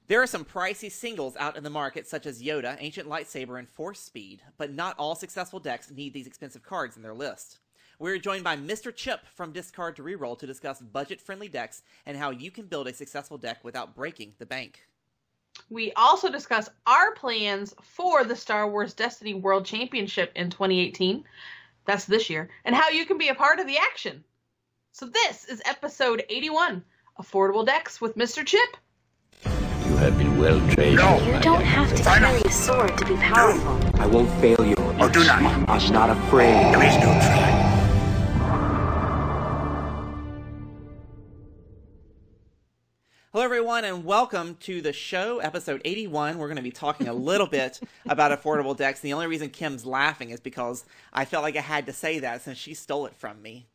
There are some pricey singles out in the market, such as Yoda, Ancient Lightsaber, and Force Speed, but not all successful decks need these expensive cards in their list. We're joined by Mr. Chip from Discard to Reroll to discuss budget-friendly decks and how you can build a successful deck without breaking the bank. We also discuss our plans for the Star Wars Destiny World Championship in 2018. That's this year. And how you can be a part of the action. So this is episode 81, Affordable Decks with Mr. Chip. You have been well trained. No. You don't have to carry a sword to be powerful. I won't fail you. Oh, do not. I'm not afraid. Please don't try. Hello, everyone, and welcome to the show, episode 81. We're going to be talking a little bit about affordable decks. The only reason Kim's laughing is because I felt like I had to say that since she stole it from me.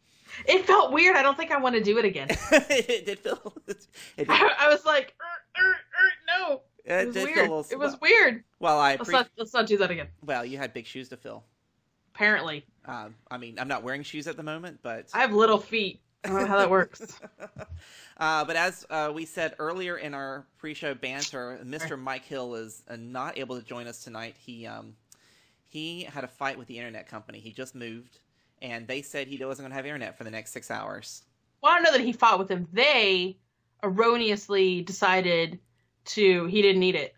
It felt weird. I don't think I want to do it again. It did feel... I was like, no. It was weird. It was weird. Well, let's not do that again. Well, you had big shoes to fill. Apparently. I mean, I'm not wearing shoes at the moment, but... I have little feet. I don't know how that works. But as we said earlier in our pre-show banter, Mr. Mike Hill is not able to join us tonight. He had a fight with the internet company. He just moved, and they said he wasn't going to have internet for the next 6 hours. Well, I don't know that he fought with them. They erroneously decided he didn't need it.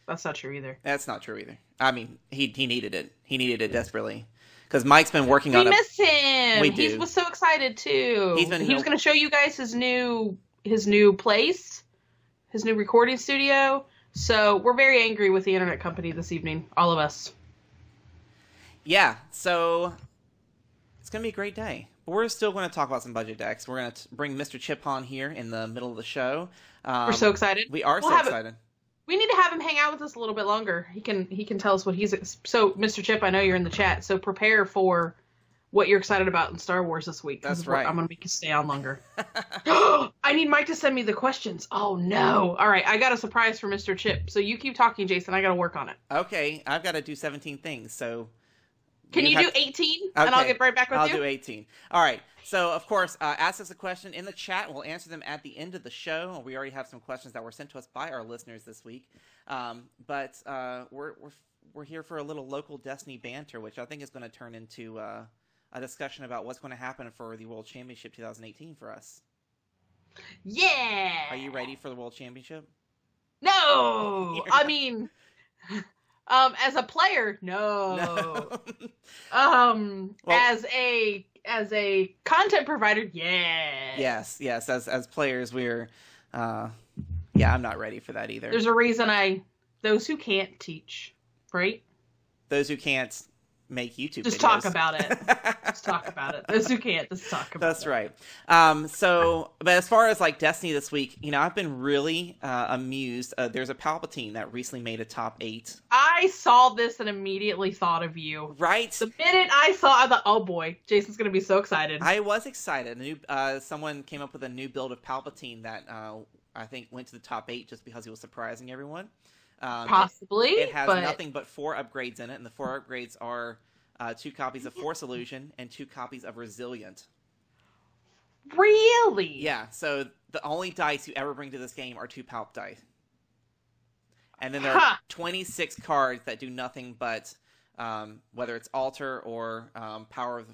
That's not true either. That's not true either. I mean, he needed it. He needed it desperately. Because Mike's been working on it. We miss him. We do. He was so excited too. He was going to show you guys his new place, his new recording studio. So we're very angry with the internet company this evening, all of us. Yeah, so it's going to be a great day. But we're still going to talk about some budget decks. We're going to bring Mr. Chip on here in the middle of the show. We're so excited. We are so excited. We need to have him hang out with us a little bit longer. He can tell us what he's... So, Mr. Chip, I know you're in the chat, so prepare for what you're excited about in Star Wars this week. That's right. I'm going to make you stay on longer. I need Mike to send me the questions. Oh, no. All right, I got a surprise for Mr. Chip. So you keep talking, Jason. I got to work on it. Okay, I've got to do 17 things, so... Can you do 18? Okay. And I'll get right back with you? I'll do 18. All right. So, of course, ask us a question in the chat. We'll answer them at the end of the show. We already have some questions that were sent to us by our listeners this week. But we're here for a little local Destiny banter, which I think is going to turn into a discussion about what's going to happen for the World Championship 2018 for us. Yeah! Are you ready for the World Championship? No! I mean... as a player, no. Well, as a content provider, yeah. Yes. As players, we're, I'm not ready for that either. There's a reason those who can't teach, right? Those who can't make YouTube just videos. Talk about it. Just talk about it. Those who can't, just talk about it. That's right. But as far as like Destiny this week, I've been really amused. There's a Palpatine that recently made a top 8. I saw this and immediately thought of you. Right? The minute I saw, I thought, oh boy, Jason's going to be so excited. I was excited. Someone came up with a new build of Palpatine that I think went to the top 8 just because he was surprising everyone. Possibly. It has nothing but 4 upgrades in it, and the 4 upgrades are 2 copies of Force Illusion and 2 copies of Resilient. Really? Yeah, so the only dice you ever bring to this game are 2 Palp dice. And then there are 26 cards that do nothing but, whether it's Alter or not Power of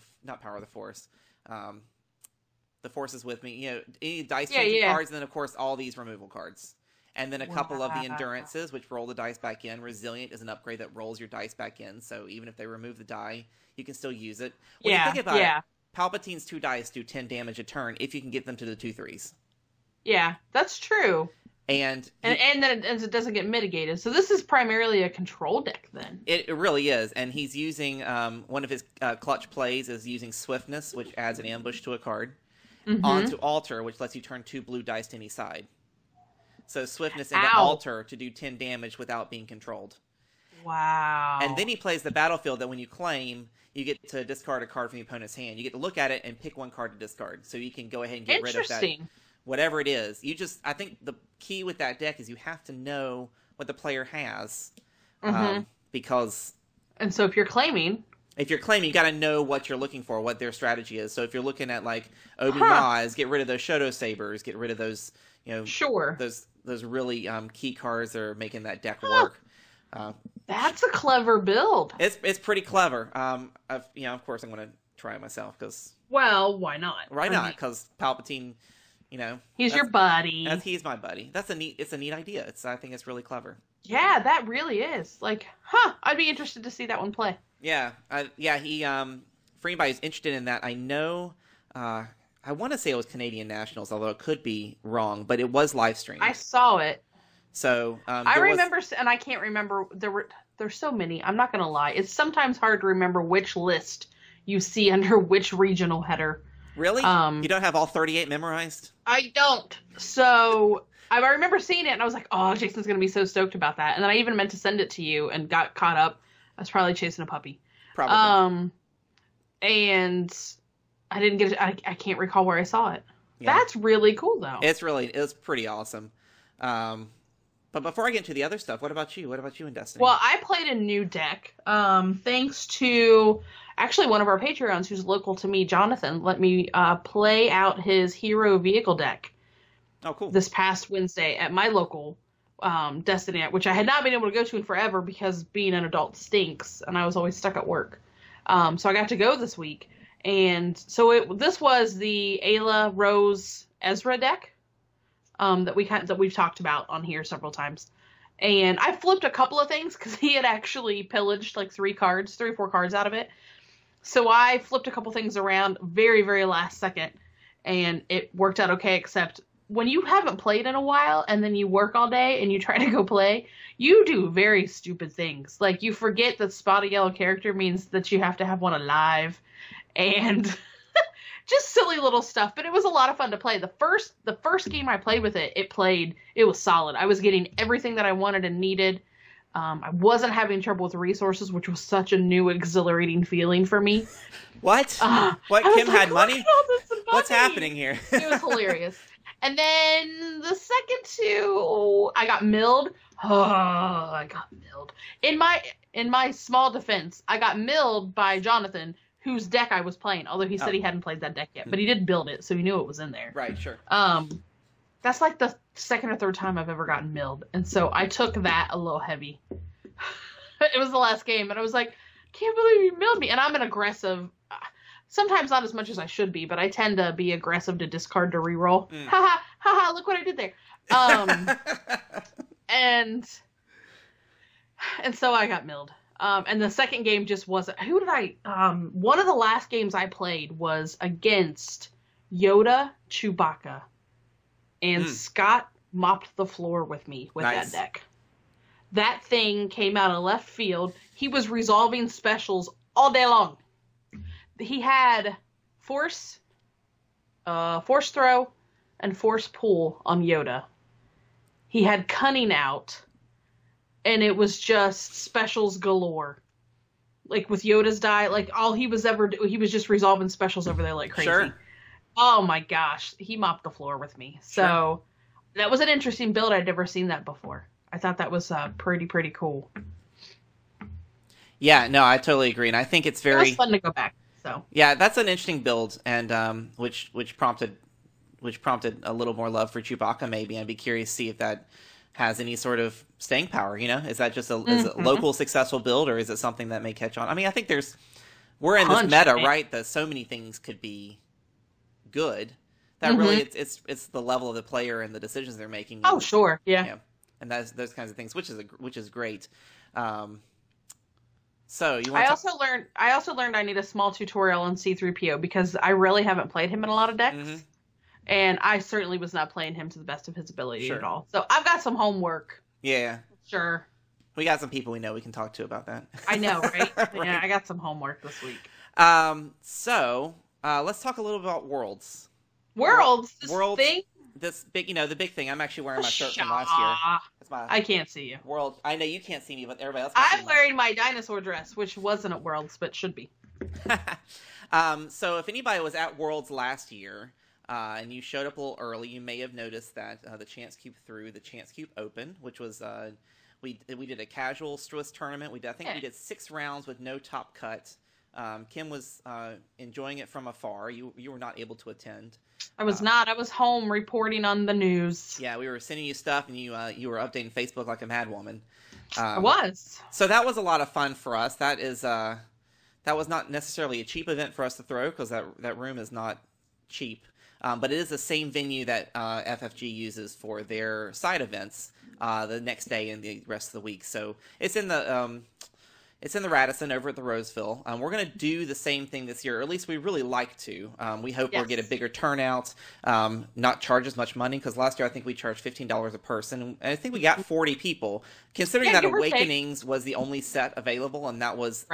the Force. The Force is with me. Any dice changing cards, and then of course all these removal cards. And then a couple of the Endurances, which roll the dice back in. Resilient is an upgrade that rolls your dice back in, so even if they remove the die, you can still use it. When you think about it, Palpatine's 2 dice do 10 damage a turn if you can get them to the 2 3s. Yeah, that's true. And then it doesn't get mitigated. So this is primarily a control deck then. It really is. And he's using, one of his clutch plays is using Swiftness, which adds an ambush to a card, onto Alter, which lets you turn 2 blue dice to any side. So Swiftness into Alter to do 10 damage without being controlled. Wow. And then he plays the battlefield that when you claim, you get to discard a card from the opponent's hand. You get to look at it and pick 1 card to discard. So you can go ahead and get rid of that. Whatever it is. I think the key with that deck is you have to know what the player has. Because... And so if you're claiming, you got to know what you're looking for, what their strategy is. So if you're looking at, like, Obi-Wan, get rid of those Shoto Sabers, get rid of those, those those really key cards that are making that deck work. That's a clever build. It's pretty clever. Of course I'm going to try it myself because. Well, why not? Why not? Because Palpatine, he's your buddy. He's my buddy. It's a neat idea. I think it's really clever. Yeah, that really is. Like, I'd be interested to see that one play. Yeah, he for anybody who's interested in that, I know I want to say it was Canadian Nationals, although it could be wrong, but it was live streamed. I saw it. So I remember, and I can't remember. There's so many. I'm not gonna lie. It's sometimes hard to remember which list you see under which regional header. Really? You don't have all 38 memorized? I don't. So I remember seeing it, and I was like, "Oh, Jason's gonna be so stoked about that." And then I even meant to send it to you, and got caught up. I was probably chasing a puppy. Probably. And I didn't get it. I can't recall where I saw it. Yeah. That's really cool, though. It's pretty awesome. But before I get into the other stuff, what about you? What about you in Destiny? Well, I played a new deck. Thanks to actually one of our Patreons who's local to me, Jonathan, let me play out his hero vehicle deck. Oh, cool. This past Wednesday at my local Destiny, which I had not been able to go to in forever because being an adult stinks, and I was always stuck at work. So I got to go this week. And so this was the Ayla Rose Ezra deck that we've talked about on here several times. And I flipped a couple of things because he had actually pillaged like 3 or 4 cards out of it. So I flipped a couple things around very, very last second, and it worked out okay, except when you haven't played in a while and then you work all day and you try to go play, you do very stupid things. Like you forget that spot a yellow character means that you have to have one alive, and just silly little stuff. But it was a lot of fun to play. The first game I played with it was solid. I was getting everything that I wanted and needed. I wasn't having trouble with resources, which was such a new, exhilarating feeling for me. What? Kim had money? What's happening here? It was hilarious. And then the second 2, I got milled. Oh, I got milled. In my small defense, I got milled by Jonathan, whose deck I was playing, although he said he hadn't played that deck yet. But he did build it, so he knew it was in there. Right, sure. That's like the second or third time I've ever gotten milled. And so I took that a little heavy. It was the last game, and I was like, can't believe you milled me. And I'm an aggressive, sometimes not as much as I should be, but I tend to be aggressive to discard to reroll. Ha ha, look what I did there. And so I got milled. And the second game just wasn't, one of the last games I played was against Yoda Chewbacca. And Scott mopped the floor with me with that deck. That thing came out of left field. He was resolving specials all day long. He had Force Throw, and Force Pull on Yoda. He had Cunning out, and it was just specials galore. Like with Yoda's die, like all he was ever doing, he was just resolving specials over there like crazy. Sure. Oh my gosh, he mopped the floor with me. So that was an interesting build. I'd never seen that before. I thought that was pretty cool. Yeah, no, I totally agree, and I think it's very It was fun to go back. So yeah, that's an interesting build, and which prompted a little more love for Chewbacca. Maybe I'd be curious to see if that has any sort of staying power. Is that just is a local successful build, or is it something that may catch on? I mean, I think we're in this meta, right? That so many things could be good. That really it's the level of the player and the decisions they're making. Oh, sure, yeah. And that's those kinds of things, which is great. So you want I also learned I need a small tutorial on C-3PO because I really haven't played him in a lot of decks, and I certainly was not playing him to the best of his ability at all. So I've got some homework. Yeah, sure. We got some people we know we can talk to about that. I know, right? Yeah, I got some homework this week. So let's talk a little about Worlds. Worlds thing. This big, the big thing. I'm actually wearing my shirt from last year. I can't see you. World. I know you can't see me, but everybody else can see me. I'm wearing my dinosaur dress, which wasn't at Worlds, but should be. So if anybody was at Worlds last year, and you showed up a little early, you may have noticed that the Chance Cube threw the Chance Cube Open, which was we did a casual Swiss tournament. We did 6 rounds with no top cut. Kim was enjoying it from afar. You were not able to attend. I was not. I was home reporting on the news. Yeah, we were sending you stuff, and you were updating Facebook like a mad woman. I was. So that was a lot of fun for us. That was not necessarily a cheap event for us to throw, because that room is not cheap. But it is the same venue that FFG uses for their side events the next day and the rest of the week. So it's in the Radisson over at the Roseville. We're going to do the same thing this year, or at least we really like to. We hope we'll get a bigger turnout, not charge as much money, because last year I think we charged $15 a person, and I think we got 40 people. Considering that Awakenings was the only set available, and that was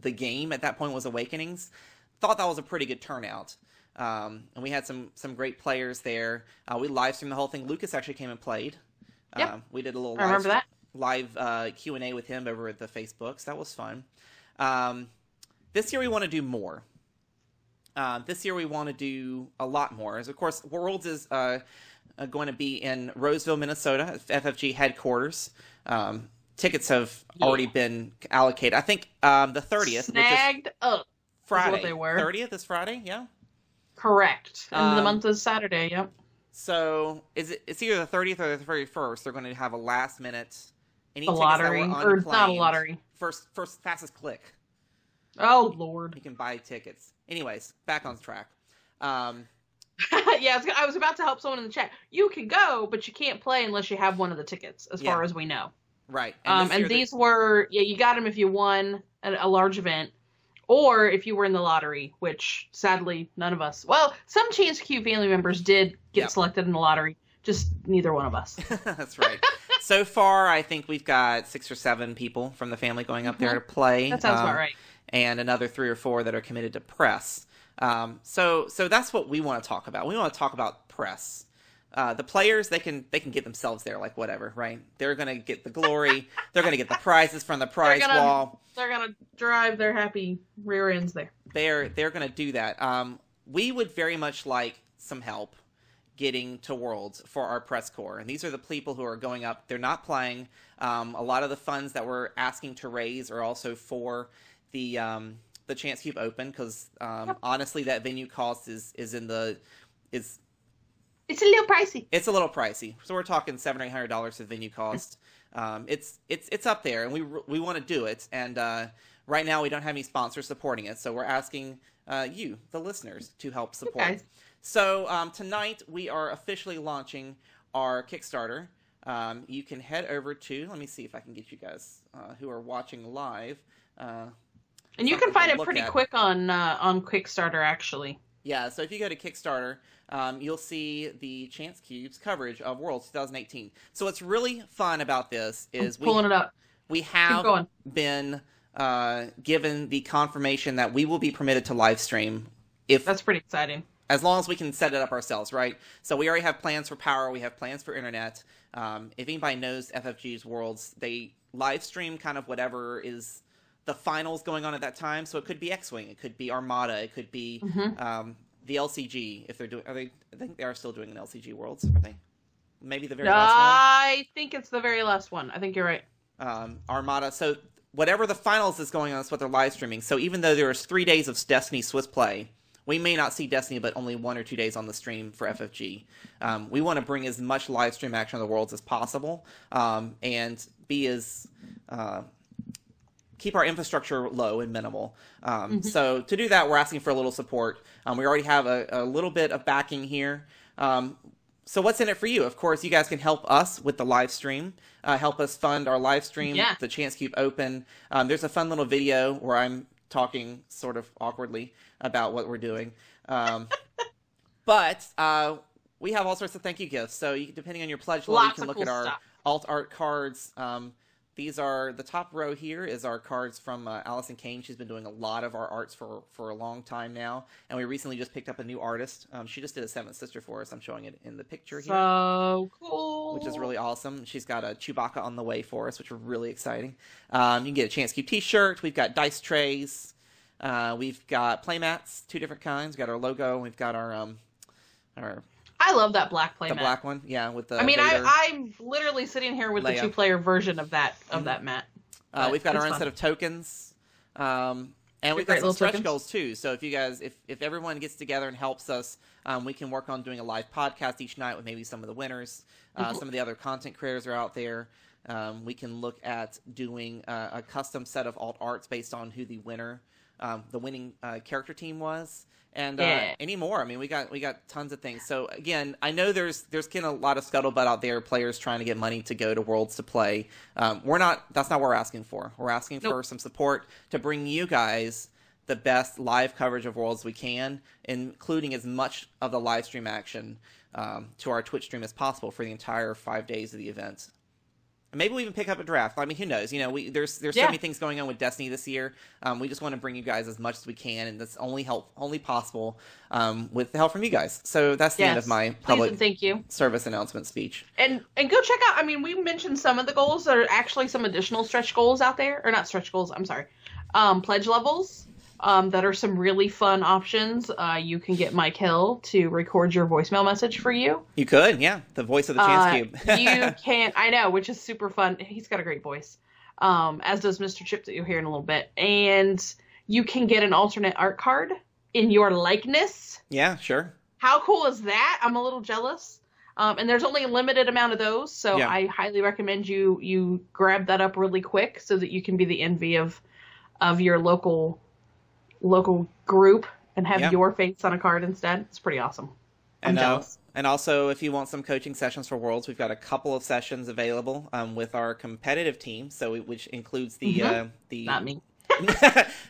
the game at that point was Awakenings, thought that was a pretty good turnout. And we had some great players there. We live streamed the whole thing. Lucas actually came and played. We did a little live Q&A with him over at the Facebooks. That was fun. This year we want to do more. This year we want to do a lot more. As of course, Worlds is going to be in Roseville, Minnesota, FFG headquarters. Tickets have already been allocated. I think the 30th. Snagged up. Friday. Is what they were. 30th is Friday, yeah? Correct. And the month is Saturday, yep. So it's either the 30th or the 31st. They're going to have a last minute. Any a lottery, or not a lottery. First fastest click. Oh Lord! You can buy tickets. Anyways, back on track. Yeah, I was about to help someone in the chat. You can go, but you can't play unless you have one of the tickets, as far as we know. Right. And these were you got them if you won a large event, or if you were in the lottery, which sadly none of us. Well, some Chance Q family members did get selected in the lottery. Just neither one of us. That's right. So far, I think we've got 6 or 7 people from the family going up there to play. That sounds about right. And another 3 or 4 that are committed to press. So that's what we want to talk about. We want to talk about press. The players, they can get themselves there, like whatever, right? They're gonna get the glory. They're gonna get the prizes from the prize wall. They're gonna drive their happy rear ends there. They're gonna do that. We would very much like some help getting to Worlds for our press corps, and these are the people who are going up. They're not playing. A lot of the funds that we're asking to raise are also for the Chance Cube Open, because honestly, that venue cost is it's a little pricey. It's a little pricey. So we're talking $700 or $800 for venue cost. It's up there, and we want to do it. And right now we don't have any sponsors supporting it, so we're asking you, the listeners, to help support. Okay. So tonight we are officially launching our Kickstarter. You can head over to, let me see if I can get you guys who are watching live. And you can find it pretty quick on Kickstarter, actually. Yeah, so if you go to Kickstarter, you'll see the Chance Cubes coverage of Worlds 2018. So what's really fun about this is we have been given the confirmation that we will be permitted to live stream. That's pretty exciting. As long as we can set it up ourselves, right? So we already have plans for power. We have plans for internet. If anybody knows FFG's Worlds, they live stream kind of whatever is the finals going on at that time. So it could be X-Wing. It could be Armada. It could be the LCG. If they're doing, I think they are still doing an LCG Worlds, are they? Maybe the very last one? I think it's the very last one. I think you're right. Armada. So whatever the finals is going on, that's what they're live streaming. So even though there's 3 days of Destiny Swiss play, we may not see Destiny, but only 1 or 2 days on the stream for FFG. We want to bring as much live stream action on the Worlds as possible, and be as keep our infrastructure low and minimal. So to do that, we're asking for a little support. We already have a little bit of backing here. So what's in it for you? Of course, you guys can help us with the live stream. Help us fund our live stream, the Chance Cube Open. There's a fun little video where I'm talking sort of awkwardly about what we're doing. But we have all sorts of thank you gifts. So you, depending on your pledge level, you can look at our alt art cards. These are, the top row here is our cards from Allison Kane. She's been doing a lot of our arts for a long time now. And we recently just picked up a new artist. She just did a Seventh Sister for us. I'm showing it in the picture here. So cool. Which is really awesome. She's got a Chewbacca on the way for us, which are really exciting. You can get a Chance Cube t-shirt. We've got dice trays. We've got playmats, 2 different kinds. We've got our logo. We've got our I love that black playmat. The black one, yeah, with the. I mean, I'm literally sitting here with the 2-player version of that mat. We've got our own set of tokens. And we've got great some little stretch tokens. goals too. So if you guys, if everyone gets together and helps us, we can work on doing a live podcast each night with maybe some of the winners. Some of the other content creators are out there. We can look at doing a custom set of alt arts based on who the winning character team was, and any more. I mean, we got tons of things. So again, I know there's kind of a lot of scuttlebutt out there, players trying to get money to go to Worlds to play. That's not what we're asking for. We're asking for some support to bring you guys the best live coverage of Worlds we can, including as much of the live stream action to our Twitch stream as possible for the entire 5 days of the event. Maybe we'll even pick up a draft. I mean, who knows? You know, there's so many things going on with Destiny this year. We just want to bring you guys as much as we can, and that's only possible with the help from you guys. So that's the end of my public thank you. service announcement speech. And go check out. I mean, we mentioned some of the goals. There are actually some additional stretch goals out there, or not stretch goals. I'm sorry, pledge levels. That are some really fun options. You can get Mike Hill to record your voicemail message for you. You could, yeah. The voice of the Chance Cube. You can, I know, which is super fun. He's got a great voice. As does Mr. Chip that you'll hear in a little bit. And you can get an alternate art card in your likeness. Yeah, sure. How cool is that? I'm a little jealous. And there's only a limited amount of those, so I highly recommend you grab that up really quick so that you can be the envy of your local group and have your face on a card instead. It's pretty awesome. I'm jealous. And also, if you want some coaching sessions for Worlds, we've got a couple of sessions available with our competitive team, which includes the not me.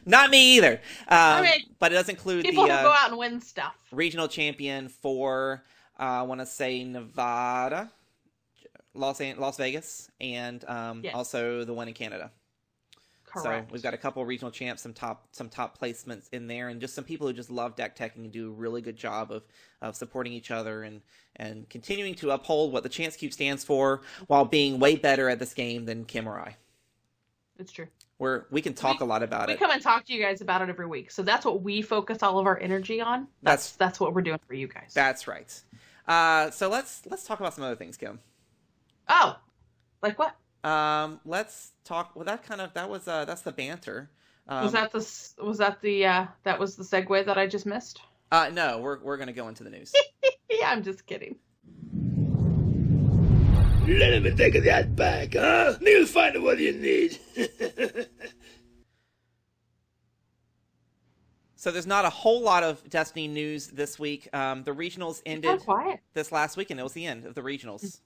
Not me either. I mean, but it does include people who go out and win stuff. Regional champion for I want to say Nevada, Las Vegas, and also the one in Canada. Correct. So we've got a couple of regional champs, some top placements in there, and just some people who just love deck teching and do a really good job of supporting each other and continuing to uphold what the Chance Cube stands for while being way better at this game than Kim or I. It's true. We can talk a lot about it. We come and talk to you guys about it every week, so that's what we focus all of our energy on. That's what we're doing for you guys. That's right. So let's talk about some other things, Kim. Oh, like what? Let's talk. Well, that's the banter. Was that the segue that I just missed? No, we're gonna go into the news. Yeah, I'm just kidding. Let me take that back, huh? You'll find what you need. So there's not a whole lot of Destiny news this week. The regionals ended this last weekend. It was the end of the regionals.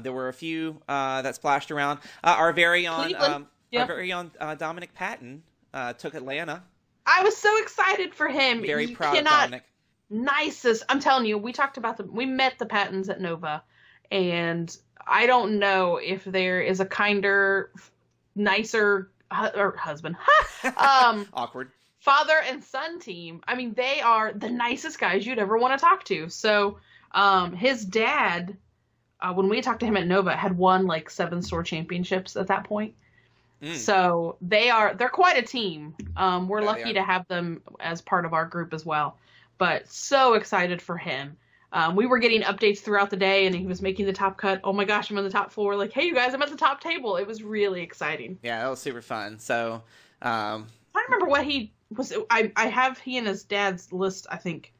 There were a few that splashed around. Our very own Dominic Patton took Atlanta. I was so excited for him. Very proud of Dominic. Nicest. I'm telling you, we talked about we met the Pattons at Nova, and I don't know if there is a kinder, nicer husband. Awkward. Father and son team. I mean, they are the nicest guys you'd ever want to talk to. So, his dad, when we talked to him at Nova, had won like 7 store championships at that point. So they're quite a team. We're lucky to have them as part of our group as well. But so excited for him. We were getting updates throughout the day, and he was making the top cut. Oh my gosh, I'm on the top floor. Like, hey, you guys, I'm at the top table. It was really exciting. Yeah, that was super fun. So, I remember what he was. I have he and his dad's list, I think,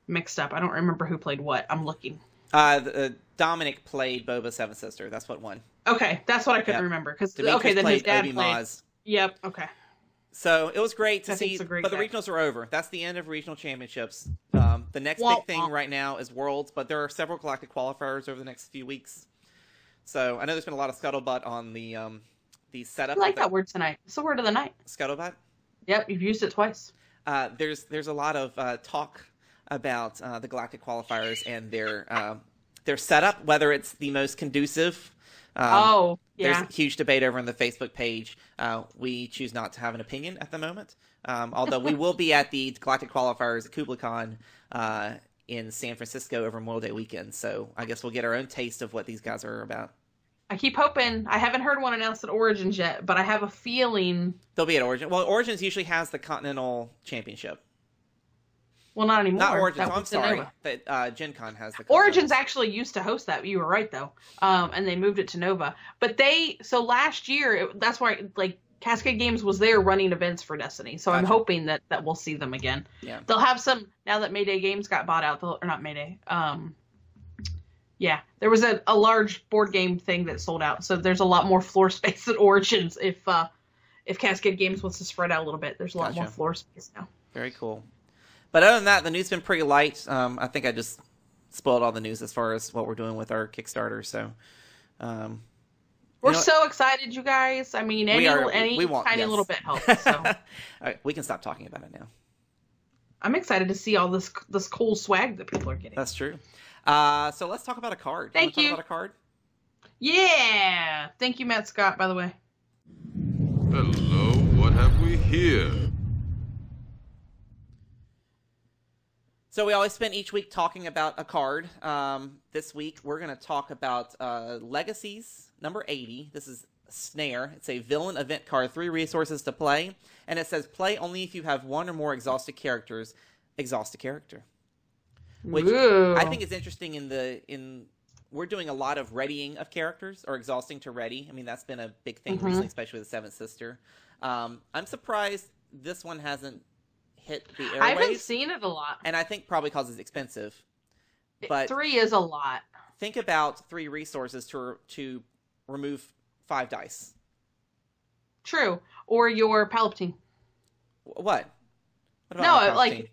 mixed up. I don't remember who played what. I'm looking. Dominic played Boba Seven Sister. That's what won. Okay, that's what I couldn't remember. Because then his dad Obi played. Maz. Yep. Okay. So it was great to see, but the regionals are over. That's the end of regional championships. The next big thing right now is Worlds, but there are several galactic qualifiers over the next few weeks. So I know there's been a lot of scuttlebutt on the setup. I like that word tonight. It's the word of the night. Scuttlebutt? Yep, you've used it twice. There's a lot of talk about the galactic qualifiers and their setup, whether it's the most conducive. There's a huge debate over on the Facebook page. We choose not to have an opinion at the moment, although we will be at the galactic qualifiers at KublaCon in San Francisco over Memorial Day weekend. So I guess we'll get our own taste of what these guys are about. I keep hoping. I haven't heard one announced at Origins yet, but I have a feeling they'll be at Origins. Well, Origins usually has the Continental Championship. Well, not anymore. Not Origins. I'm sorry. Gen Con has the Origins actually used to host that. You were right, though. And they moved it to Nova. But last year, that's why, like, Cascade Games was there running events for Destiny, so I'm Gotcha. hoping that we'll see them again. Yeah. They'll have some now that Mayday Games got bought out. Or not Mayday. Yeah, there was a large board game thing that sold out, so there's a lot more floor space at Origins if Cascade Games wants to spread out a little bit. There's a lot more floor space now. Very cool. But other than that, the news has been pretty light. I think I just spoiled all the news as far as what we're doing with our Kickstarter. So we're so excited, you guys. I mean, any tiny little bit helps. So. All right, we can stop talking about it now. I'm excited to see all this cool swag that people are getting. That's true. So let's talk about a card. Thank you. Talk about a card? Yeah. Thank you, Matt Scott, by the way. Hello, what have we here? So we always spend each week talking about a card. This week we're going to talk about Legacies number 80. This is Snare. It's a villain event card, 3 resources to play, and it says play only if you have 1 or more exhausted characters. Exhaust a character, which I think is interesting. We're doing a lot of readying of characters or exhausting to ready. I mean, that's been a big thing recently, especially with the Seventh Sister. I'm surprised this one hasn't hit the airwaves. I haven't seen it a lot, and I think probably because it's expensive. But 3 is a lot. Think about 3 resources to remove 5 dice. True, or your Palpatine. What about no, Palpatine? like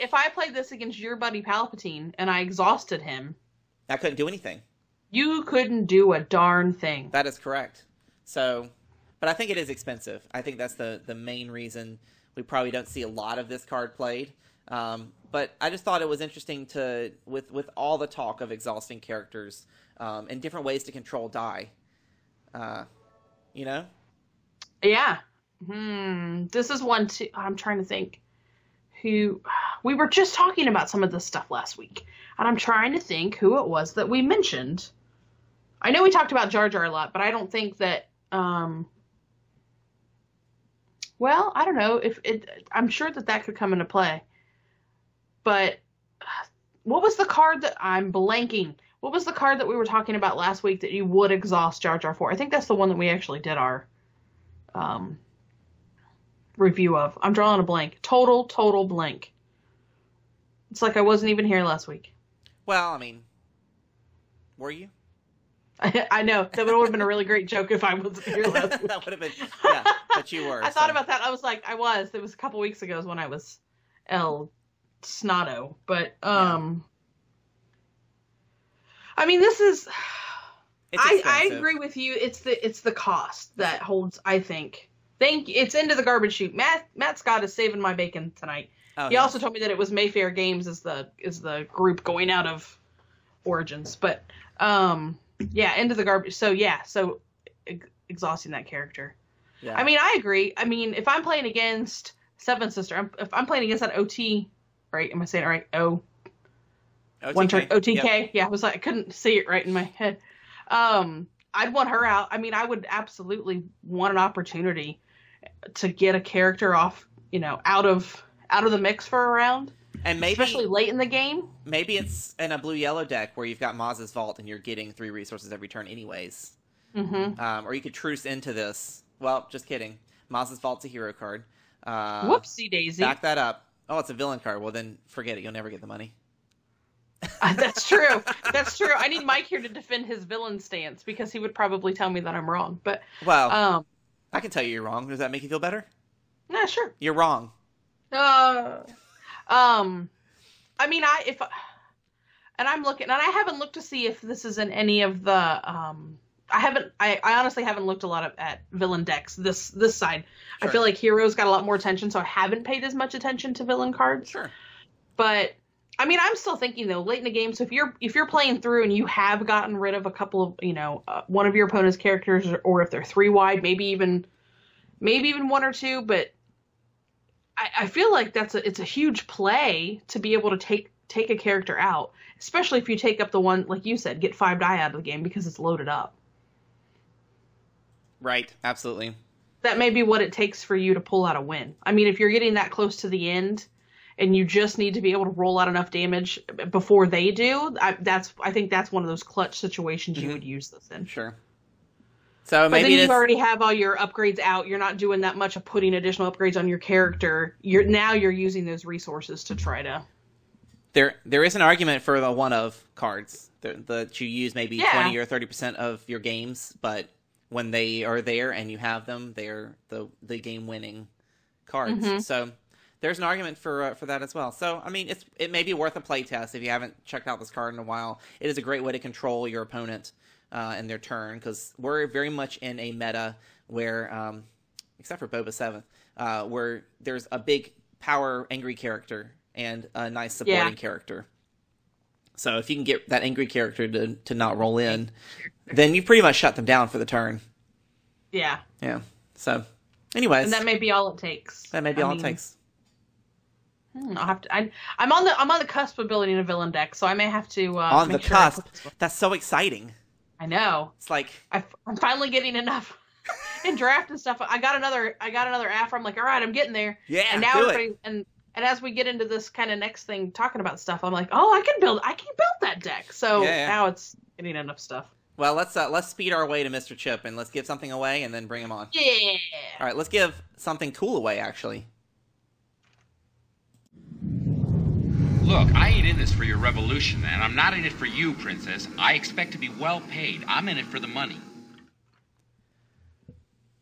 if I played this against your buddy Palpatine and I exhausted him, I couldn't do anything. You couldn't do a darn thing. That is correct. So, but I think it is expensive. I think that's the main reason we probably don't see a lot of this card played. But I just thought it was interesting to, with all the talk of exhausting characters and different ways to control die. You know? Yeah. This is one too. I'm trying to think. We were just talking about some of this stuff last week, and I'm trying to think who it was that we mentioned. I know we talked about Jar Jar a lot, but I don't think that. Well, I don't know if it. I'm sure that could come into play. But what was the card that I'm blanking? What was the card that we were talking about last week that you would exhaust Jar Jar for? I think that's the one that we actually did our review of. I'm drawing a blank. Total blank. It's like I wasn't even here last week. Well, I mean, were you? I know. That would have been a really great joke if I wasn't here last week. That would have been, yeah, but you were. I thought about that. I was like, It was a couple weeks ago when I was El Snotto. But, I mean, this is... I agree with you. It's the cost that holds, I think. It's into the garbage chute. Matt Scott is saving my bacon tonight. Oh, he also told me that it was Mayfair Games is the group going out of Origins. But, yeah, into the garbage. So, yeah, exhausting that character. Yeah. I mean, I agree. I mean, if I'm playing against Seventh Sister, if I'm playing against that OT, right? Am I saying it right? OTK. Yep. Yeah, I was like, I couldn't see it right in my head. I'd want her out. I mean, I would absolutely want an opportunity to get a character off, out of the mix for a round. And maybe, especially late in the game. Maybe it's in a blue-yellow deck where you've got Maz's Vault and you're getting 3 resources every turn anyways. Or you could truce into this. Well, just kidding. Maz's Vault's a hero card. Whoopsie daisy. Back that up. Oh, it's a villain card. Well, then forget it. You'll never get the money. That's true. That's true. I need Mike here to defend his villain stance because he would probably tell me that I'm wrong. But I can tell you you're wrong. Does that make you feel better? Yeah, sure. You're wrong. I mean, I'm looking, and I haven't looked to see if this is in any of the, I honestly haven't looked a lot at villain decks this side. Sure. I feel like Heroes got a lot more attention, so I haven't paid as much attention to villain cards. Sure. But, I mean, I'm still thinking, though, late in the game, so if you're playing through and you have gotten rid of a couple of, one of your opponent's characters, or if they're 3 wide, maybe even 1 or 2, but I feel like it's a huge play to be able to take a character out, especially if you take up the one, like you said, get 5 die out of the game because it's loaded up. Right, absolutely. That may be what it takes for you to pull out a win. I mean, if you're getting that close to the end and you just need to be able to roll out enough damage before they do, I think that's one of those clutch situations you would use this in. Sure. So but maybe then you already have all your upgrades out. You're not doing that much of putting additional upgrades on your character. You're using those resources to try to. There is an argument for the one of cards that you use maybe 20 or 30% of your games, but when they are there and you have them, they're the game winning cards. Mm-hmm. So there's an argument for that as well. So I mean, it may be worth a play test if you haven't checked out this card in a while. It is a great way to control your opponent in their turn, because we're very much in a meta where, except for Boba 7th, where there's a big power angry character and a nice supporting character. So if you can get that angry character to not roll in, then you pretty much shut them down for the turn. Yeah. Yeah. So, anyways, and that may be all it takes. That may be all it takes. I'll have to. I'm on the cusp of building a villain deck, so I may have to. On the cusp. That's so exciting. I know. It's like I'm finally getting enough in draft and stuff. I got another Afro. I'm like, all right, I'm getting there. Yeah. And now everybody and as we get into this kind of next thing, talking about stuff, I'm like, oh, I can build that deck. So now it's getting enough stuff. Well, let's speed our way to Mr. Chip and let's give something away and then bring him on. Yeah. All right, let's give something cool away, actually. Look, I ain't in this for your revolution, and I'm not in it for you, Princess. I expect to be well paid. I'm in it for the money.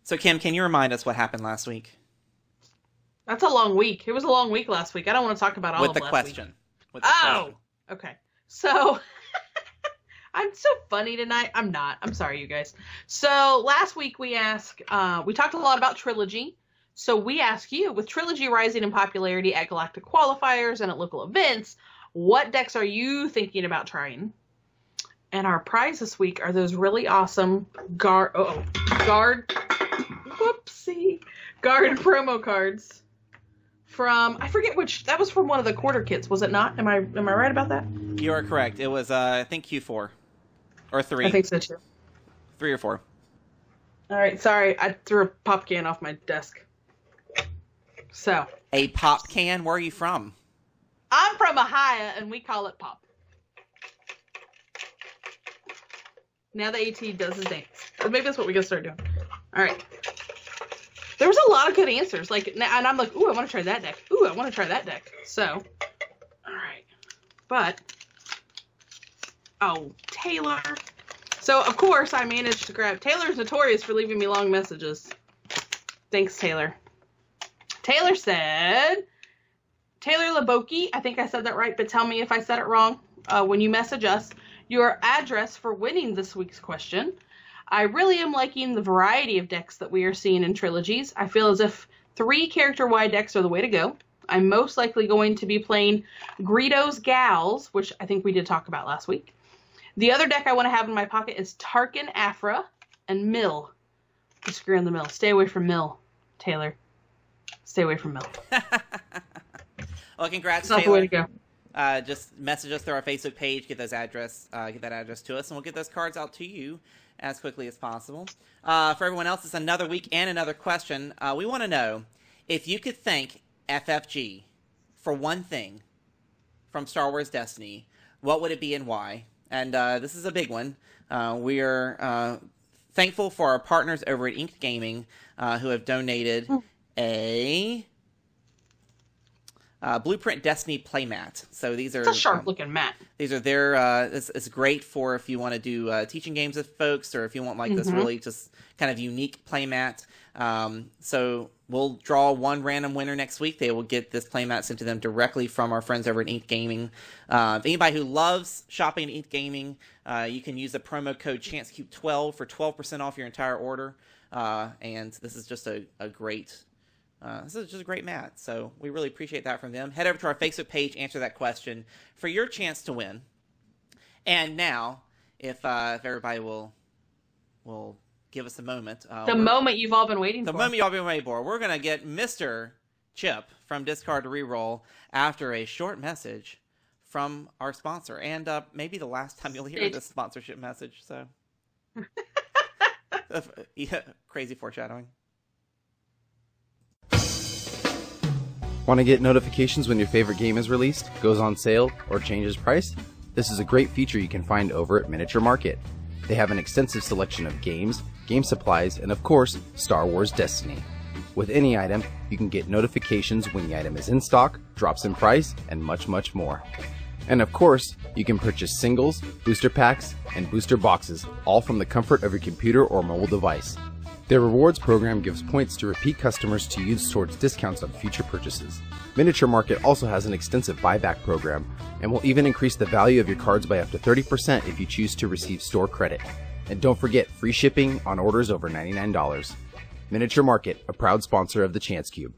So, Kim, can you remind us what happened last week? That's a long week. It was a long week last week. I don't want to talk about all of last week. With the question. Okay. So, I'm so funny tonight. I'm not. I'm sorry, you guys. So, last week we talked a lot about Trilogy. So we ask you, with Trilogy rising in popularity at Galactic Qualifiers and at local events, what decks are you thinking about trying? And our prize this week are those really awesome guard promo cards from, I forget which, that was from one of the quarter kits, was it not? Am I right about that? You are correct. It was, I think, Q4. Or 3. I think so, too. 3 or 4. All right, sorry. I threw a pop can off my desk. So. A pop can? Where are you from? I'm from Ohio, and we call it pop. Now the AT does his dance. Or maybe that's what we gotta start doing. All right. There was a lot of good answers. And I'm like, ooh, I want to try that deck. Ooh, I want to try that deck. So, all right. But, Taylor. So, of course, I managed to grab. Taylor's notorious for leaving me long messages. Thanks, Taylor. Taylor said, Taylor Laboki, I think I said that right, but tell me if I said it wrong when you message us, your address for winning this week's question. I really am liking the variety of decks that we are seeing in Trilogies. I feel as if 3 character-wide decks are the way to go. I'm most likely going to be playing Greedo's Gals, which I think we did talk about last week. The other deck I want to have in my pocket is Tarkin Afra and Mill. Disagree on the Mill. Stay away from Mill, Taylor. Stay away from Mill. Well, congrats, Taylor. That's not the way to go. Just message us through our Facebook page, get that address to us, and we'll get those cards out to you as quickly as possible. For everyone else, it's another week and another question. We want to know if you could thank FFG for one thing from Star Wars Destiny, what would it be and why? And this is a big one. We are thankful for our partners over at Inked Gaming who have donated a Blueprint Destiny playmat. So these are it's a sharp looking mat. These are their. It's great for if you want to do teaching games with folks, or if you want this really just kind of unique playmat. So we'll draw one random winner next week. They will get this playmat sent to them directly from our friends over at Inked Gaming. If anybody who loves shopping at Inked Gaming, you can use the promo code ChanceCube12 for 12% off your entire order. And this is just a great. This is just a great mat, so we really appreciate that from them. Head over to our Facebook page, answer that question for your chance to win. And now, if everybody will give us a moment, the moment you've all been waiting for. The moment you've all been waiting for. We're gonna get Mr. Chip from Discard to Reroll after a short message from our sponsor, and maybe the last time you'll hear this sponsorship message. So, yeah, crazy foreshadowing. Want to get notifications when your favorite game is released, goes on sale, or changes price? This is a great feature you can find over at Miniature Market. They have an extensive selection of games, game supplies, and of course, Star Wars Destiny. With any item, you can get notifications when the item is in stock, drops in price, and much, much more. And of course, you can purchase singles, booster packs, and booster boxes, all from the comfort of your computer or mobile device. Their rewards program gives points to repeat customers to use towards discounts on future purchases. Miniature Market also has an extensive buyback program, and will even increase the value of your cards by up to 30% if you choose to receive store credit. And don't forget free shipping on orders over $99. Miniature Market, a proud sponsor of the Chance Cube.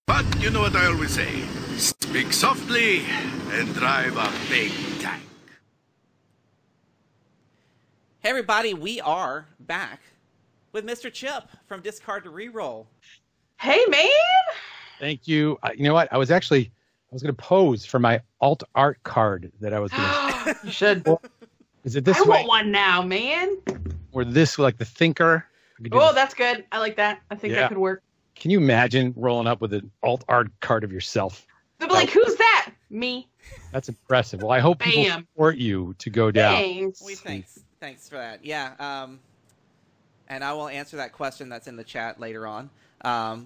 But you know what I always say. Speak softly and drive a big tank. Hey everybody, we are back with Mr. Chip from Discard to Reroll. Hey man! Thank you. You know what? I was going to pose for my alt art card that I was going to. You should. Is it this I way? want one now, man. where this like the thinker. Oh, that's good. I like that. I think that could work. Can you imagine rolling up with an alt art card of yourself? They'll be like, "Who's that?" Me. That's impressive. Well, I hope people support you to go down. Thanks. Thanks for that. Yeah. And I will answer that question that's in the chat later on.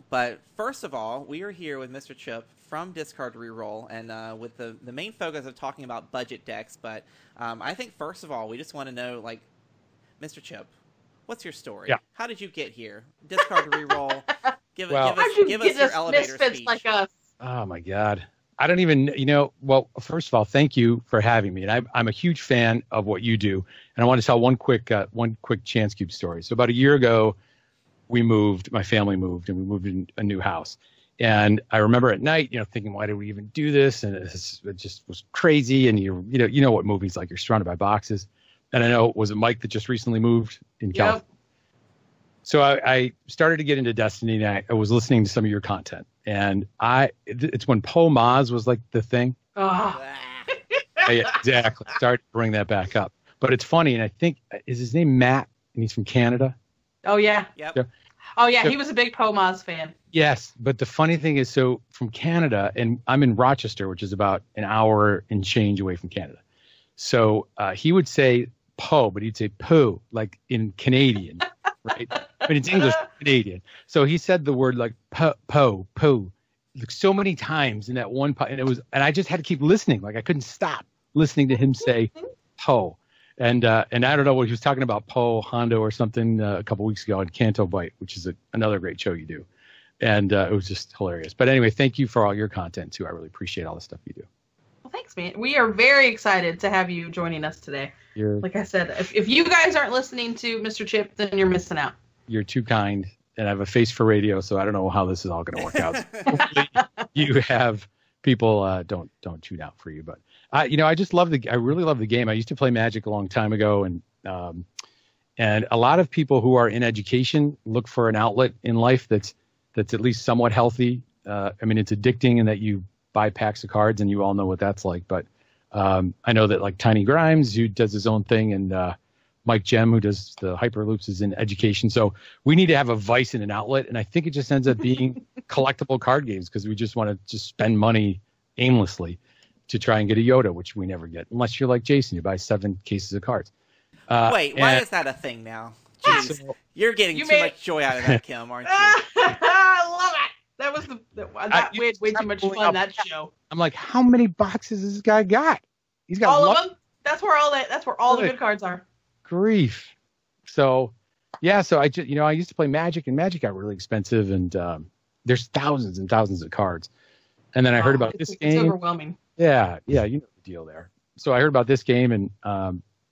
But first of all, we are here with Mr. Chip from Discard Reroll, and with the main focus of talking about budget decks. But I think first of all, we just want to know, like, Mr. Chip, what's your story? Yeah. How did you get here? Discard Reroll. Give How'd us you your get elevator misfits speech. like us? Oh my God. I don't even, well, first of all, thank you for having me. And I'm a huge fan of what you do. And I want to tell one quick Chance Cube story. So about a year ago, my family moved, and we moved in a new house. And I remember at night, thinking, why did we even do this? And it just was crazy. And you know what movies like, you're surrounded by boxes. And I know, was it Mike that just recently moved in California? So I started to get into Destiny, and I was listening to some of your content. And it's when Poe Maz was like the thing. Oh. Yeah, exactly. Started to bring that back up. But it's funny, and I think, is his name Matt, and he's from Canada? Oh, yeah. Yep. Yeah. Oh, yeah, he was a big Poe Maz fan. Yes, but the funny thing is, so from Canada, and I'm in Rochester, which is about an hour and change away from Canada. So he would say Poe, but he'd say poo, like in Canadian, right? I mean, it's English, Canadian. So he said the word like poo, like so many times in that one, and I just had to keep listening. Like I couldn't stop listening to him say Poe. And I don't know what he was talking about, Poe Hondo or something a couple weeks ago on Canto Bite, which is another great show you do. And it was just hilarious. But anyway, thank you for all your content too. I really appreciate all the stuff you do. Well, thanks, man. We are very excited to have you joining us today. Like I said, if you guys aren't listening to Mr. Chip, then you're missing out. You're too kind, and I have a face for radio, so I don't know how this is all going to work out. Hopefully you have people don't tune out for you, but I really love the game. I used to play Magic a long time ago, and a lot of people who are in education look for an outlet in life that's at least somewhat healthy. I mean, it's addicting in that you buy packs of cards, and you all know what that's like. But I know that like Tiny Grimes, who does his own thing, and Mike Jem, who does the Hyperloops, is in education. So we need to have a vice and an outlet. And I think it just ends up being collectible card games, because we just want to just spend money aimlessly to try and get a Yoda, which we never get. Unless you're like Jason, you buy 7 cases of cards. Wait, why is that a thing now? Jeez, you're getting too much joy out of that, Kim, aren't you? I love it. That was we had way too much fun that show. I'm like, how many boxes has this guy got? He's got all of them. That's where all the good cards are. Grief. So yeah, so I used to play Magic, and Magic got really expensive, and there's thousands and thousands of cards. And then I heard about this game. It's overwhelming. Yeah, you know the deal there. So I heard about this game, and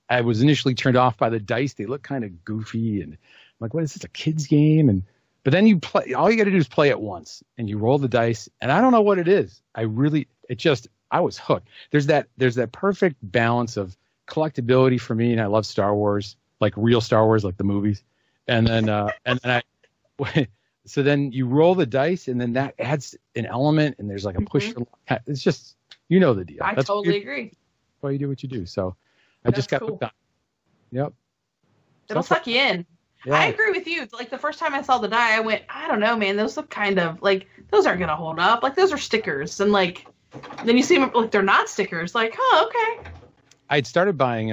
I was initially turned off by the dice. They look kind of goofy, and I'm like, what is this, a kid's game? But then you play. All you got to do is play it once, and you roll the dice. And I don't know what it is. I was hooked. There's that perfect balance of collectability for me, and I love Star Wars, like real Star Wars, like the movies. And then so then you roll the dice, and then that adds an element, and there's like a push. It's just, the deal. I totally agree. That's why you do what you do. So I just got hooked on. Yep. It'll suck you in. Yeah. I agree with you. Like the first time I saw the die, I went, I don't know, man. Those look kind of like, those aren't gonna hold up. Like those are stickers, and like then you see them like they're not stickers. Like, okay. I'd started buying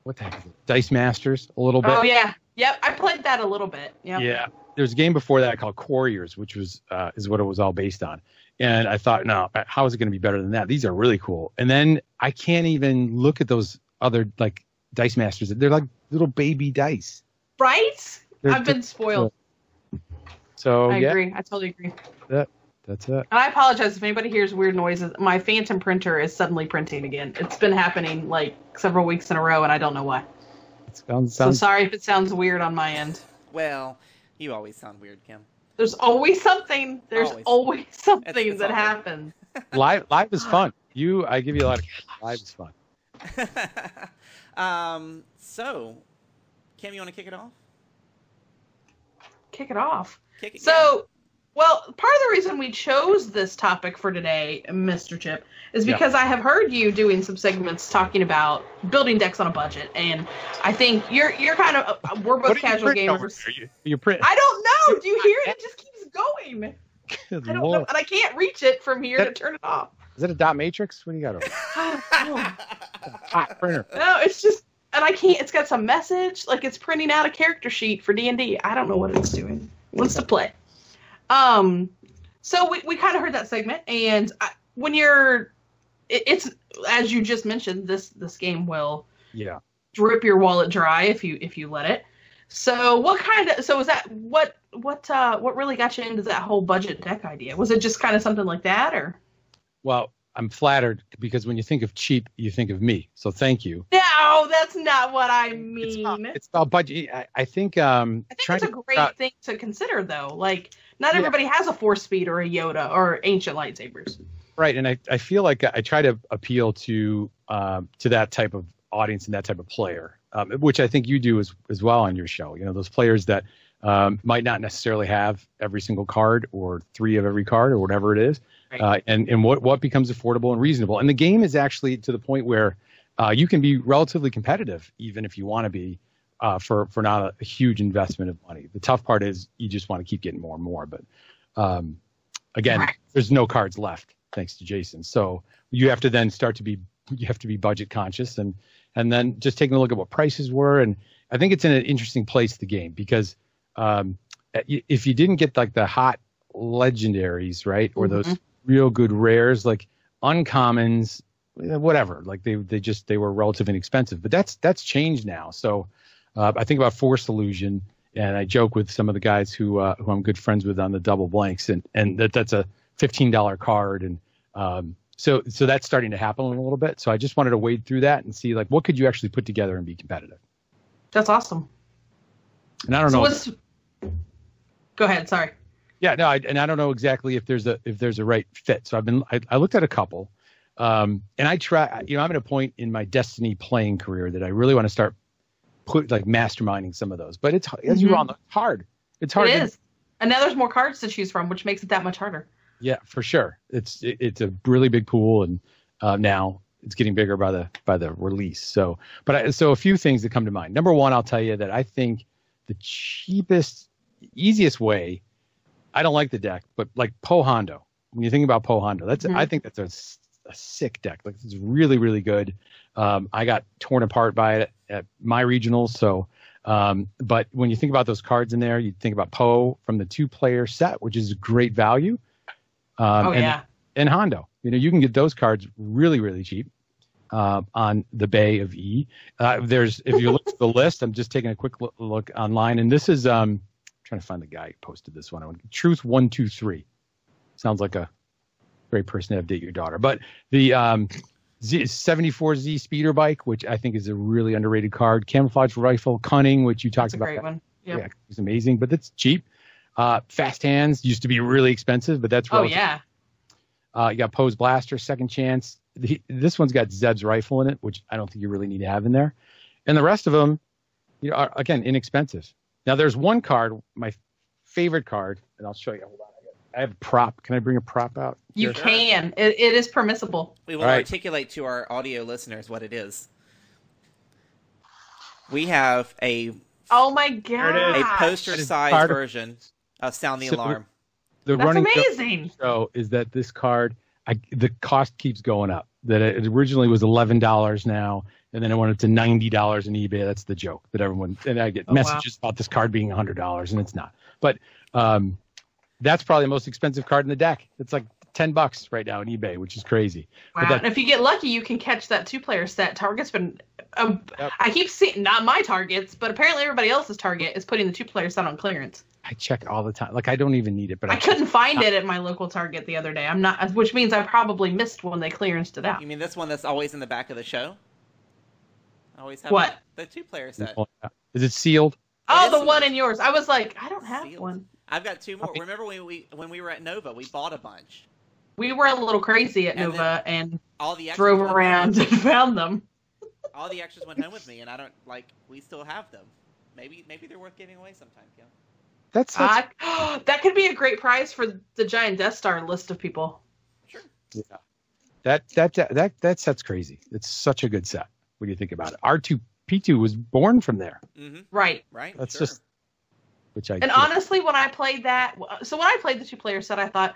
what the heck is it? Dice Masters a little bit. Oh yeah, yep. I played that a little bit. Yep. Yeah. There's a game before that called Quarriors, which was is what it was all based on. And I thought, no, how is it going to be better than that? These are really cool. And then I can't even look at those other like Dice Masters. They're like little baby dice. Right? I've been spoiled. So I agree. I totally agree. That's it. And I apologize if anybody hears weird noises. My Phantom printer is suddenly printing again. It's been happening like several weeks in a row, and I don't know why. So sorry if it sounds weird on my end. Well, you always sound weird, Kim. There's always something. There's always something that happens. Live is fun. I give you a lot of live is fun. So, Kim, you want to kick it off? Kick it off. Well, part of the reason we chose this topic for today, Mr. Chip, is because I have heard you doing some segments talking about building decks on a budget, and I think you're kind of we're both casual gamers. You print. I don't know. Do you hear it? It just keeps going. Good I don't Lord. know, and I can't reach it from here to turn it off. Is that a dot matrix? What do you got over there? Hot printer. No, it's just, and I can't. It's got some message, like it's printing out a character sheet for D&D. I don't know what it's doing. It wants to play. So we kind of heard that segment, and when it's as you just mentioned, this game will drip your wallet dry if you let it. So is that what really got you into that whole budget deck idea? Was it just kind of something like that, or? Well, I'm flattered because when you think of cheap, you think of me. So thank you. No, that's not what I mean. It's about budget. I think it's a great thing to consider, though. Like, not everybody has a 4-speed or a Yoda or ancient lightsabers. Right, and I feel like I try to appeal to that type of audience and that type of player, which I think you do as well on your show. You know, those players that might not necessarily have every single card or 3 of every card or whatever it is. Right. And what becomes affordable and reasonable. And the game is actually to the point where you can be relatively competitive, even if you want to be, for not a huge investment of money. The tough part is you just want to keep getting more and more. But again, there's no cards left, thanks to Jason. So you have to then you have to be budget conscious and then just taking a look at what prices were. And I think it's in an interesting place, the game, because if you didn't get like the hot legendaries, right, or those real good rares, like uncommons, whatever, like they were relatively inexpensive, but that's changed now. So I think about Force Illusion, and I joke with some of the guys who I'm good friends with on the Double Blanks, and that's a $15 card, and so that's starting to happen a little bit. So I just wanted to wade through that and see like what could you actually put together and be competitive. That's awesome. And I don't know. Go ahead. Sorry. Yeah, no, I don't know exactly if there's a right fit. So I looked at a couple, and I try. You know, I'm at a point in my Destiny playing career that I really want to start masterminding some of those. But it's as you all know, it's hard. It's hard. It is, and now there's more cards to choose from, which makes it that much harder. Yeah, for sure. It's a really big pool, and now it's getting bigger by the release. So a few things that come to mind. Number one, I'll tell you that I think the cheapest, easiest way. I don't like the deck, but like Poe Hondo. When you think about Poe Hondo, I think that's a sick deck. Like it's really, really good. I got torn apart by it at my regionals. So, but when you think about those cards in there, you think about Poe from the 2-player set, which is great value. And Hondo. You know, you can get those cards really, really cheap on the Bay of E. If you look at the list, I'm just taking a quick look online, and this is trying to find the guy who posted this one. Truth 123 sounds like a great person to update your daughter. But the 74Z speeder bike, which I think is a really underrated card. Camouflage rifle, cunning, which you talked about. Great one. Yep. Yeah, it's amazing, but it's cheap. Fast hands used to be really expensive, but that's relative. You got Poe's blaster, second chance. This one's got Zeb's rifle in it, which I don't think you really need to have in there. And the rest of them, you know, are again inexpensive. Now, there's one card, my favorite card, and I'll show you. Hold on. I have a prop. Can I bring a prop out? You can. It is permissible. We will articulate to our audio listeners what it is. We have oh my god, a poster-sized version of Sound the Alarm. That's amazing. So is that this card, the cost keeps going up. That it originally was $11 now, and then it went up to $90 on eBay. That's the joke that everyone, and I get messages about this card being $100, and it's not. But that's probably the most expensive card in the deck. It's like $10 right now on eBay, which is crazy. Wow. And if you get lucky, you can catch that 2-player set. Target's been, I keep seeing, not my targets, but apparently everybody else's target is putting the 2-player set on clearance. I check all the time. Like I don't even need it, but I couldn't find it at my local Target the other day. Which means I probably missed when they clearanced it out. You mean this one that's always in the back of the show? Always have what? The 2-player set. Is it sealed? Oh, the one in yours. I was like, I don't have one. I've got 2 more. Okay. Remember when we were at Nova, we bought a bunch. We were a little crazy at Nova and all the drove around and found them. All the extras went home with me, and we still have them. Maybe they're worth giving away sometime, Kim. That's that could be a great prize for the Giant Death Star list of people. yeah. That set's crazy. It's such a good set when you think about it. R2-P2 was born from there. Mm-hmm. Right. That's sure. just which I. And honestly, when I played the 2-player set, I thought,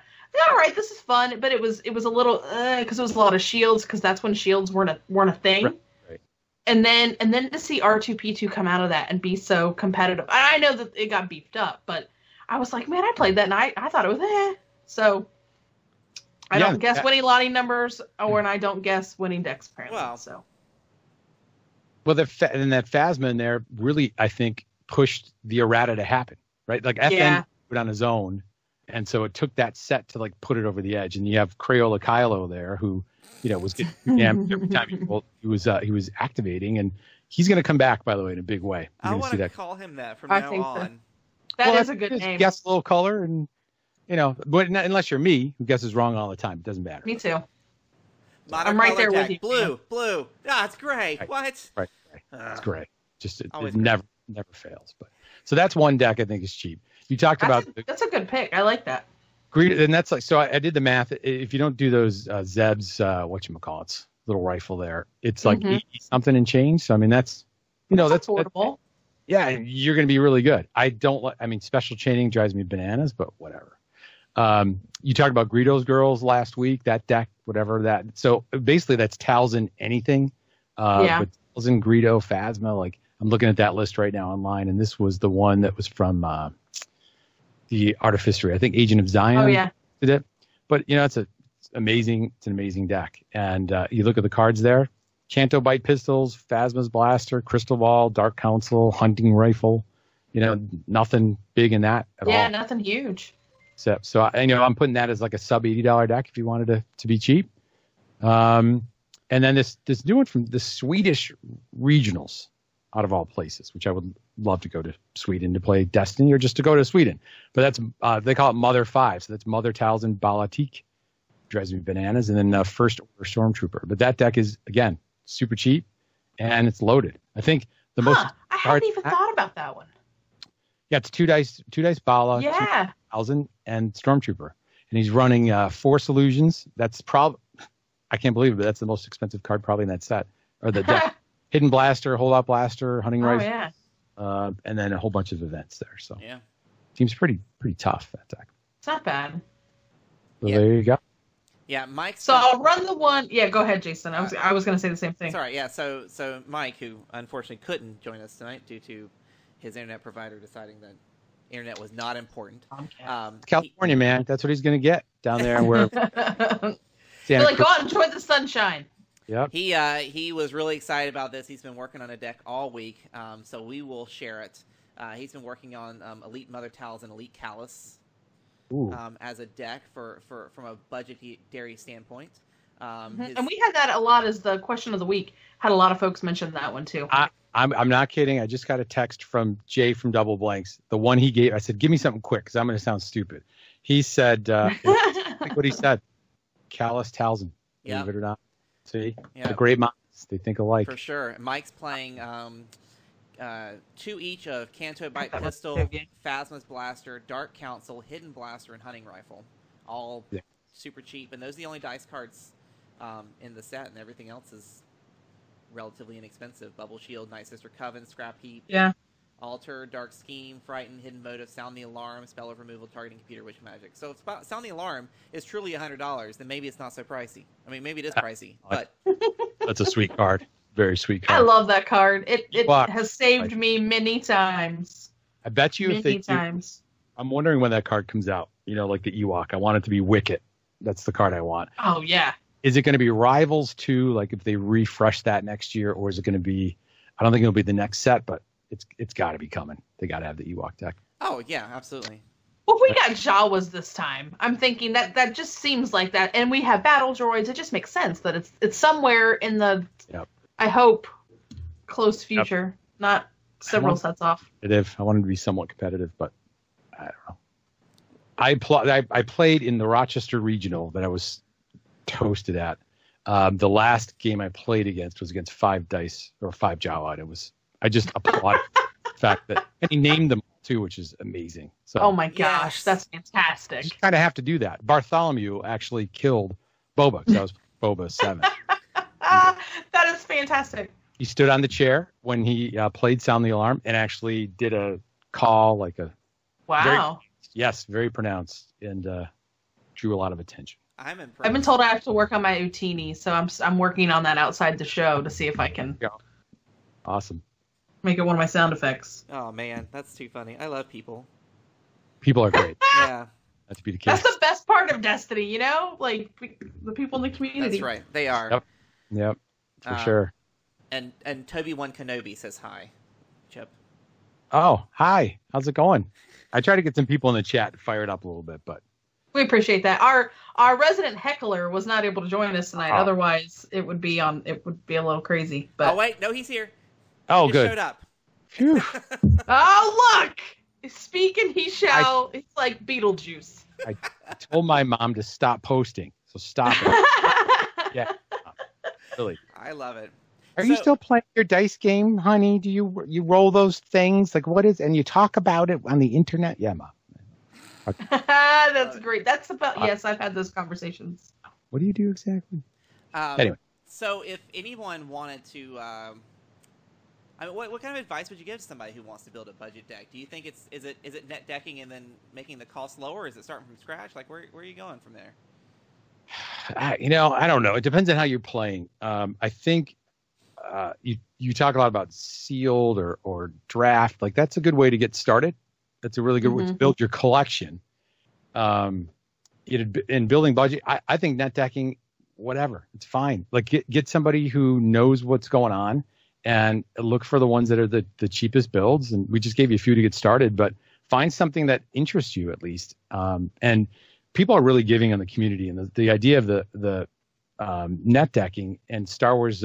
all right, this is fun, but it was a little because it was a lot of shields, because that's when shields weren't a thing. Right. And then to see R2-P2 come out of that and be so competitive. I know that it got beefed up, but I was like, man, I played that and I thought it was So I don't guess winning lottie numbers, and I don't guess winning decks apparently. Well, and that Phasma in there really, I think, pushed the errata to happen, right? Like FN put on his own, and so it took that set to like put it over the edge. And you have Crayola Kylo there, who was getting jammed every time he was activating, and he's going to come back, by the way, in a big way. I want to call him that from now on. That is a good name. Guess a little color, and but unless you're me, who guesses wrong all the time, it doesn't matter. Me too. I'm right there with you. Blue. Ah, it's gray. Right. What? Right. It's gray. Just it never fails. But so that's one deck I think is cheap. You talked about that's a good pick. I like that. And that's like, so I did the math. If you don't do those Zeb's, whatchamacallits, little rifle there, it's like 80 something and change. So I mean, that's that's affordable. Yeah, you're going to be really good. Special chaining drives me bananas, but whatever. You talked about Greedo's Girls last week, that deck, whatever that. So basically that's Talzin anything. But Talzin, Greedo, Phasma, like I'm looking at that list right now online, and this was the one that was from the Artificery. I think Agent of Zion. Oh yeah. Did it. But it's amazing. It's an amazing deck. And you look at the cards there: Canto Bite Pistols, Phasma's Blaster, Crystal Ball, Dark Council, Hunting Rifle. Nothing big in that at all. Yeah, nothing huge. So I'm putting that as like a sub $80 deck if you wanted to be cheap. And then this new one from the Swedish regionals, out of all places, which I would love to go to Sweden to play Destiny, or just to go to Sweden. But that's they call it Mother 5, so that's Mother Talzin Balatik. Drives me bananas. And then First Order Stormtrooper. But that deck is, again, super cheap, and it's loaded. I think the most. I hadn't even thought about that one. Yeah, it's two dice Bala, yeah, 2,000 and Stormtrooper, and he's running Force Illusions. That's I can't believe it, but that's the most expensive card probably in that set, or the deck. Hidden Blaster, Holdout Blaster, Hunting Rifle, and then a whole bunch of events there. So seems pretty tough, that deck. It's not bad. So there you go. Yeah, Mike. So I'll run the one. Yeah, go ahead, Jason. I was going to say the same thing. Sorry. Yeah. So Mike, who unfortunately couldn't join us tonight due to his internet provider deciding that internet was not important. California, man, that's what he's going to get down there. Where go out and enjoy the sunshine. Yep. He was really excited about this. He's been working on a deck all week, so we will share it. He's been working on Elite Mother Talzin, Elite Callus as a deck from a budgetary standpoint. And we had that a lot as the question of the week. Had a lot of folks mention that one too. I'm not kidding. I just got a text from Jay from Double Blanks. The one he gave, I said, give me something quick because I'm going to sound stupid. He said, like what he said, Callus Talzin, believe it or not. See, the great minds, they think alike. For sure. Mike's playing 2 each of Canto Bite Pistol, Phasma's Blaster, Dark Council, Hidden Blaster, and Hunting Rifle. All super cheap. And those are the only dice cards in the set, and everything else is relatively inexpensive. Bubble Shield, Night Sister Coven, Scrap Heap, Alter, Dark Scheme, Frighten, Hidden Motive, Sound the Alarm, Spell of Removal, Targeting Computer, Witch Magic. So if Sound the Alarm is truly $100, then maybe it's not so pricey. I mean, maybe it is pricey, but that's a sweet card. Very sweet card. I love that card. It has saved me many times. I bet you if they times. I'm wondering when that card comes out. Like the Ewok. I want it to be Wicket. That's the card I want. Oh yeah. Is it going to be Rivals 2, like if they refresh that next year, or is it going to be? I don't think it'll be the next set, but it's got to be coming. They got to have the Ewok deck. Oh yeah, absolutely. Well, we got Jawas this time. I'm thinking that just seems like that, and we have battle droids. It just makes sense that it's somewhere in the. Yep. I hope close future, not several sets off. I wanted to be somewhat competitive, but I don't know. I played in the Rochester Regional that I was toasted at. The last game I played against was against 5 dice or 5 Jawa. I just applaud the fact that, and he named them. too, which is amazing. So Oh my gosh, Yes. that's fantastic. you kind of have to do that. Bartholomew actually killed Boba because that was Boba 7. That is fantastic. He stood on the chair when he played Sound the Alarm and actually did a call like a Wow. very pronounced and drew a lot of attention. I'm impressed. I've been told I have to work on my Utini, so I'm working on that outside the show to see if I can Awesome. make it one of my sound effects. Oh man, that's too funny. I love people. People are great. Yeah, Not to be the case. That's the best part of Destiny, you know? Like, the people in the community. that's right. They are. Yep. Yep. For Um, sure. And Toby1 Kenobi says hi, Chip. Oh, hi. How's it going? I try to get some people in the chat to fire it up a little bit, but We appreciate that. Our resident heckler was not able to join us tonight. Oh. Otherwise, it would be a little crazy. But Oh wait, no, he's here. oh, He just good. showed up. Phew. oh look, speak and he shall. It's like Beetlejuice. I told my mom to stop posting, so stop it. Yeah, really. I love it. Are you So- still playing your dice game, honey? Do you roll those things? Like what is? And you talk about it on the internet? Yeah, mom. That's great. That's about yes. I've had those conversations. What do you do exactly? Anyway. So if anyone wanted to, I mean, what kind of advice would you give to somebody who wants to build a budget deck? Do you think is it net decking and then making the cost lower? Or is it starting from scratch? Like where are you going from there? I don't know. It depends on how you're playing. I think you talk a lot about sealed or draft. Like that's a good way to get started. That's a really good way to build your collection. In building budget, I think net decking, whatever, it's fine. Like get somebody who knows what's going on and look for the ones that are the cheapest builds. And we just gave you a few to get started, but find something that interests you at least. And people are really giving in the community, and the idea of the net decking and Star Wars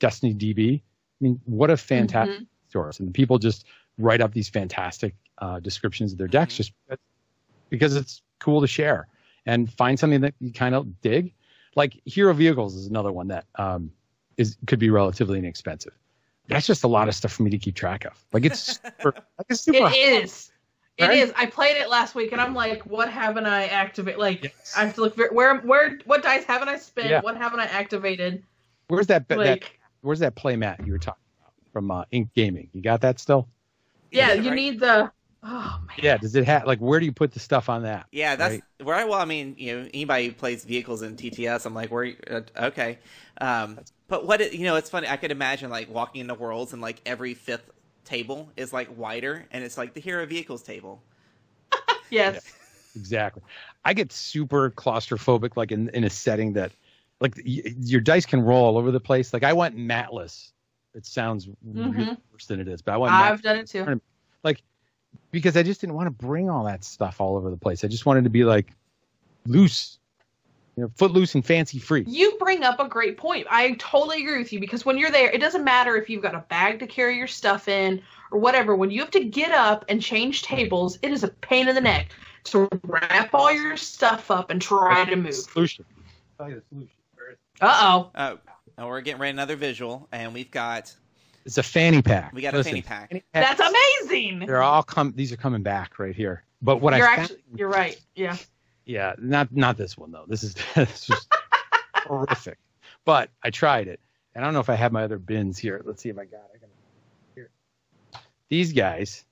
Destiny DB. I mean, what a fantastic source! And people just write up these fantastic descriptions of their decks just because it's cool to share, and find something that you kind of dig. Like Hero Vehicles is another one that could be relatively inexpensive. That's just a lot of stuff for me to keep track of. Like it's super, It is. It is. I played it last week, and I'm like, what haven't I activated? Like, yes. I have to look what dice haven't I spent? Yeah. What haven't I activated? Where's where's that play mat you were talking about from Ink Gaming? You got that still? Yeah, you need the. Oh man. Yeah, does it have where do you put the stuff on that? Yeah, that's where I mean, anybody who plays vehicles in TTS, I'm like, okay. But it's funny. I could imagine like walking into Worlds and like every fifth table is like wider, and it's like the Hero Vehicles table. Yes. Yeah, exactly. I get super claustrophobic, like in a setting that, like your dice can roll all over the place. Like I went matless. It sounds really worse than it is, but I've done it too. Like because I just didn't want to bring all that stuff all over the place. I just wanted to be like loose, footloose and fancy free. You bring up a great point. I totally agree with you, because when you're there, it doesn't matter if you've got a bag to carry your stuff in or whatever. When you have to get up and change tables, it is a pain in the neck to wrap all your stuff up and try to move. Solution. I'll tell you the solution. Uh-oh. We're getting ready another visual, and we've got... It's a fanny pack. We got a fanny pack. That's amazing. They're all these are coming back right here. But what you're right. Yeah. Yeah, not this one though. This is just horrific. But I tried it, and I don't know if I have my other bins here. Let's see if I got it. Here. These guys.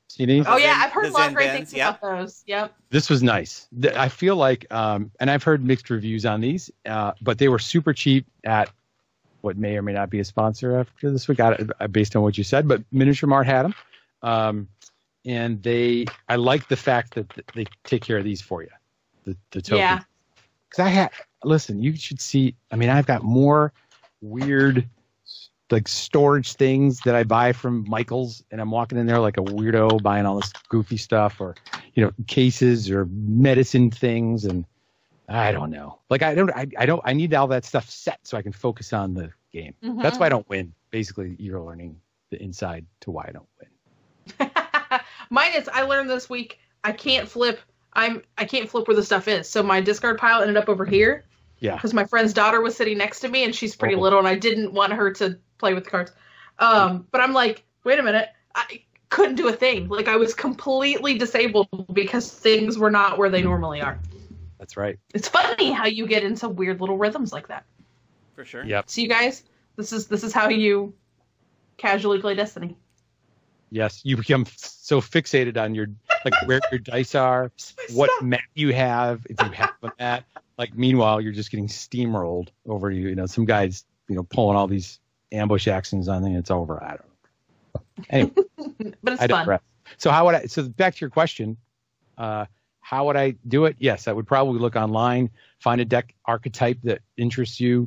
See these? Oh yeah, I've heard a lot of great things about those. Yep. This was nice. I feel like, and I've heard mixed reviews on these, but they were super cheap at what may or may not be a sponsor after this week, based on what you said. But Miniature Mart had them. And I like the fact that they take care of these for you, the tokens. Yeah. Because listen, you should see. I mean, I've got more weird, like storage things that I buy from Michael's, and I'm walking in there like a weirdo buying all this goofy stuff, or cases or medicine things, and I don't know. Like I need all that stuff set so I can focus on the game. Mm-hmm. That's why I don't win. Basically, you're learning the inside to why I don't win. Mine is, I learned this week, I can't flip where the stuff is. So my discard pile ended up over here. Yeah. Because my friend's daughter was sitting next to me, and she's pretty little, and I didn't want her to play with the cards. But I'm like, wait a minute. couldn't do a thing. Like I was completely disabled because things were not where they normally are. That's right. It's funny how you get into weird little rhythms like that. For sure. Yep. So you guys, this is how you casually play Destiny. Yes, you become so fixated on your like where your dice are, what map you have, if you have a map. Like meanwhile, you're just getting steamrolled over you. You know, some guys, pulling all these ambush actions on, and it's over. I don't know. Anyway, but it's fun. So how would I? So back to your question, how would I do it? Yes, I would probably look online, find a deck archetype that interests you,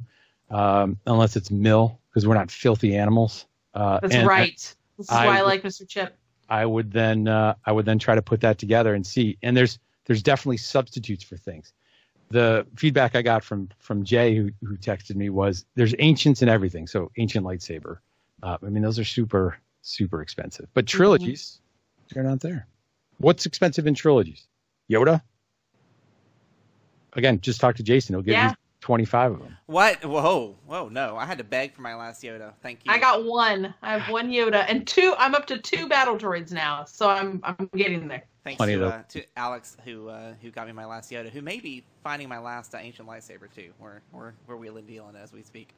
unless it's mill, because we're not filthy animals. That's right. This is why I like Mr. Chip. I would then try to put that together and see. And there's definitely substitutes for things. The feedback I got from Jay, who texted me, was there's ancients and everything. So ancient lightsaber. Those are super, super expensive. But trilogies, they're not there. What's expensive in trilogies? Yoda? Again, just talk to Jason. He'll give you 25 of them. What? Whoa, no. I had to beg for my last Yoda. Thank you. I got one. I have one Yoda and two. I'm up to 2 battle droids now, so I'm getting there. Thanks to Alex who got me my last Yoda, who may be finding my last ancient lightsaber too. We're wheeling dealing as we speak.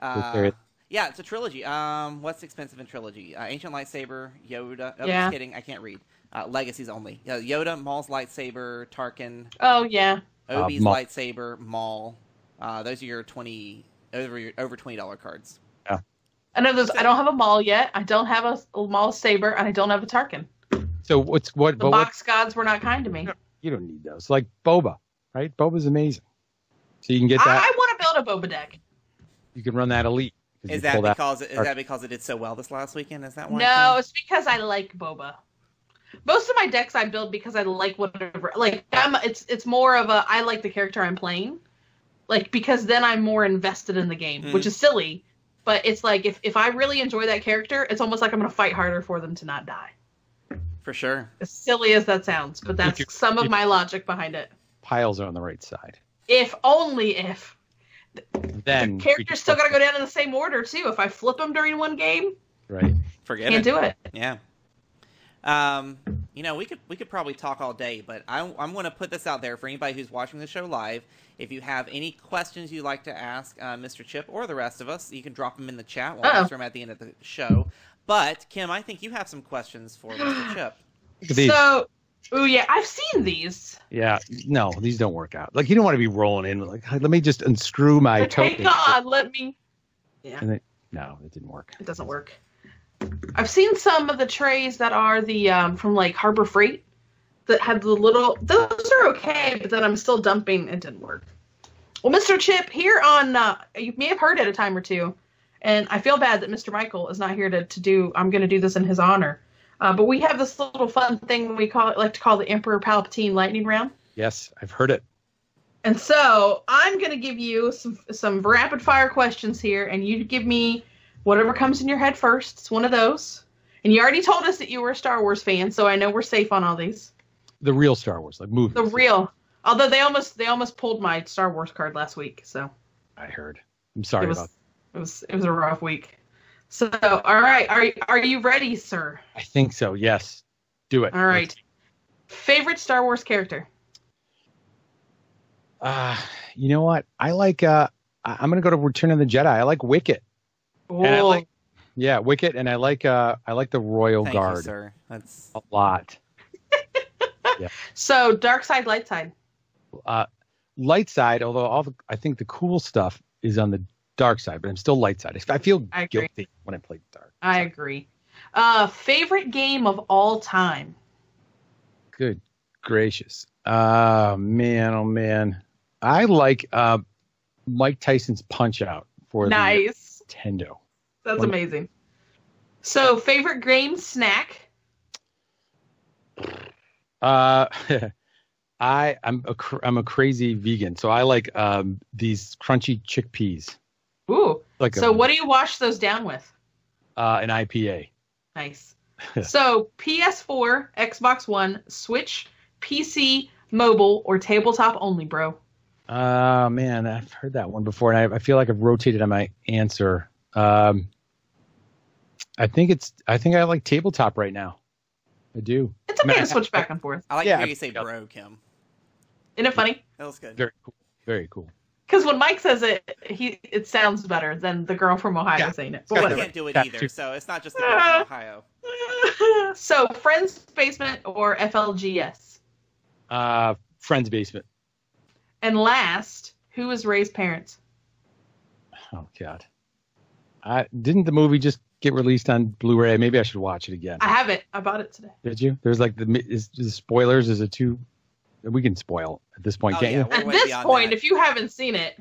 Yeah, it's a trilogy. What's expensive in trilogy? Ancient lightsaber, Yoda. Oh, just kidding. I can't read. Legacies only. Yoda, Maul's lightsaber, Tarkin. Oh yeah. Obi's lightsaber, Maul. Those are your over $20 cards. Yeah. I know those. I don't have a Maul yet. I don't have a Maul saber, and I don't have a Tarkin. So the box gods were not kind to me. You don't need those. Like Boba, right? Boba's amazing. So you can get that. I want to build a Boba deck. You can run that elite. Is that because it did so well this last weekend? Is that why? No, it's because I like Boba. Most of my decks I build because I like whatever. Like it's more of a I like the character I'm playing, like because then I'm more invested in the game, which is silly, but it's like if I really enjoy that character, it's almost like I'm gonna fight harder for them to not die. For sure. As silly as that sounds, but that's some of my logic behind it. Piles are on the right side. If only if. Then the character's still gotta go down in the same order too. If I flip them during one game, right? Can't do it. Yeah. We could probably talk all day, but I'm going to put this out there for anybody who's watching the show live. If you have any questions you'd like to ask Mr. Chip or the rest of us, you can drop them in the chat. We'll answer them at the end of the show. But Kim, I think you have some questions for Mr. Chip. I've seen these. Yeah, no, these don't work out. Like you don't want to be rolling in like, let me just unscrew my token. God, let me. Yeah. No, it didn't work. It doesn't work. I've seen some of the trays that are the from like Harbor Freight that have the little. Those are okay, but then I'm still dumping. It didn't work. Well, Mr. Chip, here on you may have heard it a time or two, and I feel bad that Mr. Michael is not here to do. I'm going to do this in his honor, but we have this little fun thing we like to call the Emperor Palpatine Lightning Round. Yes, I've heard it. And so I'm going to give you some rapid fire questions here, and you give me whatever comes in your head first. It's one of those. And you already told us that you were a Star Wars fan, so I know we're safe on all these. The real Star Wars, like movies. The real. Although they almost pulled my Star Wars card last week, so. I heard. I'm sorry about that. It was a rough week. So, all right. Are you ready, sir? I think so, yes. Do it. All right. Favorite Star Wars character? You know what? I like, I'm going to go to Return of the Jedi. I like Wicket. And I like, Wicket, and I like the Royal Thank Guard. You, sir. That's a lot. Yeah. So, dark side, light side. Light side, although I think the cool stuff is on the dark side, but I'm still light side. I feel guilty when I play dark. I agree. Favorite game of all time? Good gracious. Oh man. I like Mike Tyson's Punch Out for the Nintendo. That's amazing. So, favorite game snack? I'm a crazy vegan, so I like these crunchy chickpeas. Ooh. What do you wash those down with? An IPA. Nice. So, PS4, Xbox One, Switch, PC, mobile, or tabletop only, bro? Man, I've heard that one before, and I feel like I've rotated on my answer. I think I like tabletop right now. I do. It's okay to switch back and forth. I like to hear you say bro, Kim. Isn't it funny? That was good. Very cool. Very cool. Because when Mike says it, it sounds better than the girl from Ohio saying it. But I whatever. can't do it either, so it's not just the girl from Ohio. So, Friends Basement or FLGS? Friend's Basement. And last, who was Ray's parents? Oh, God. Didn't the movie just get released on Blu-ray? Maybe I should watch it again. I have it. I bought it today. Did you? There's like the spoilers. Is it too? We can spoil at this point, can't you? At this point, if you haven't seen it.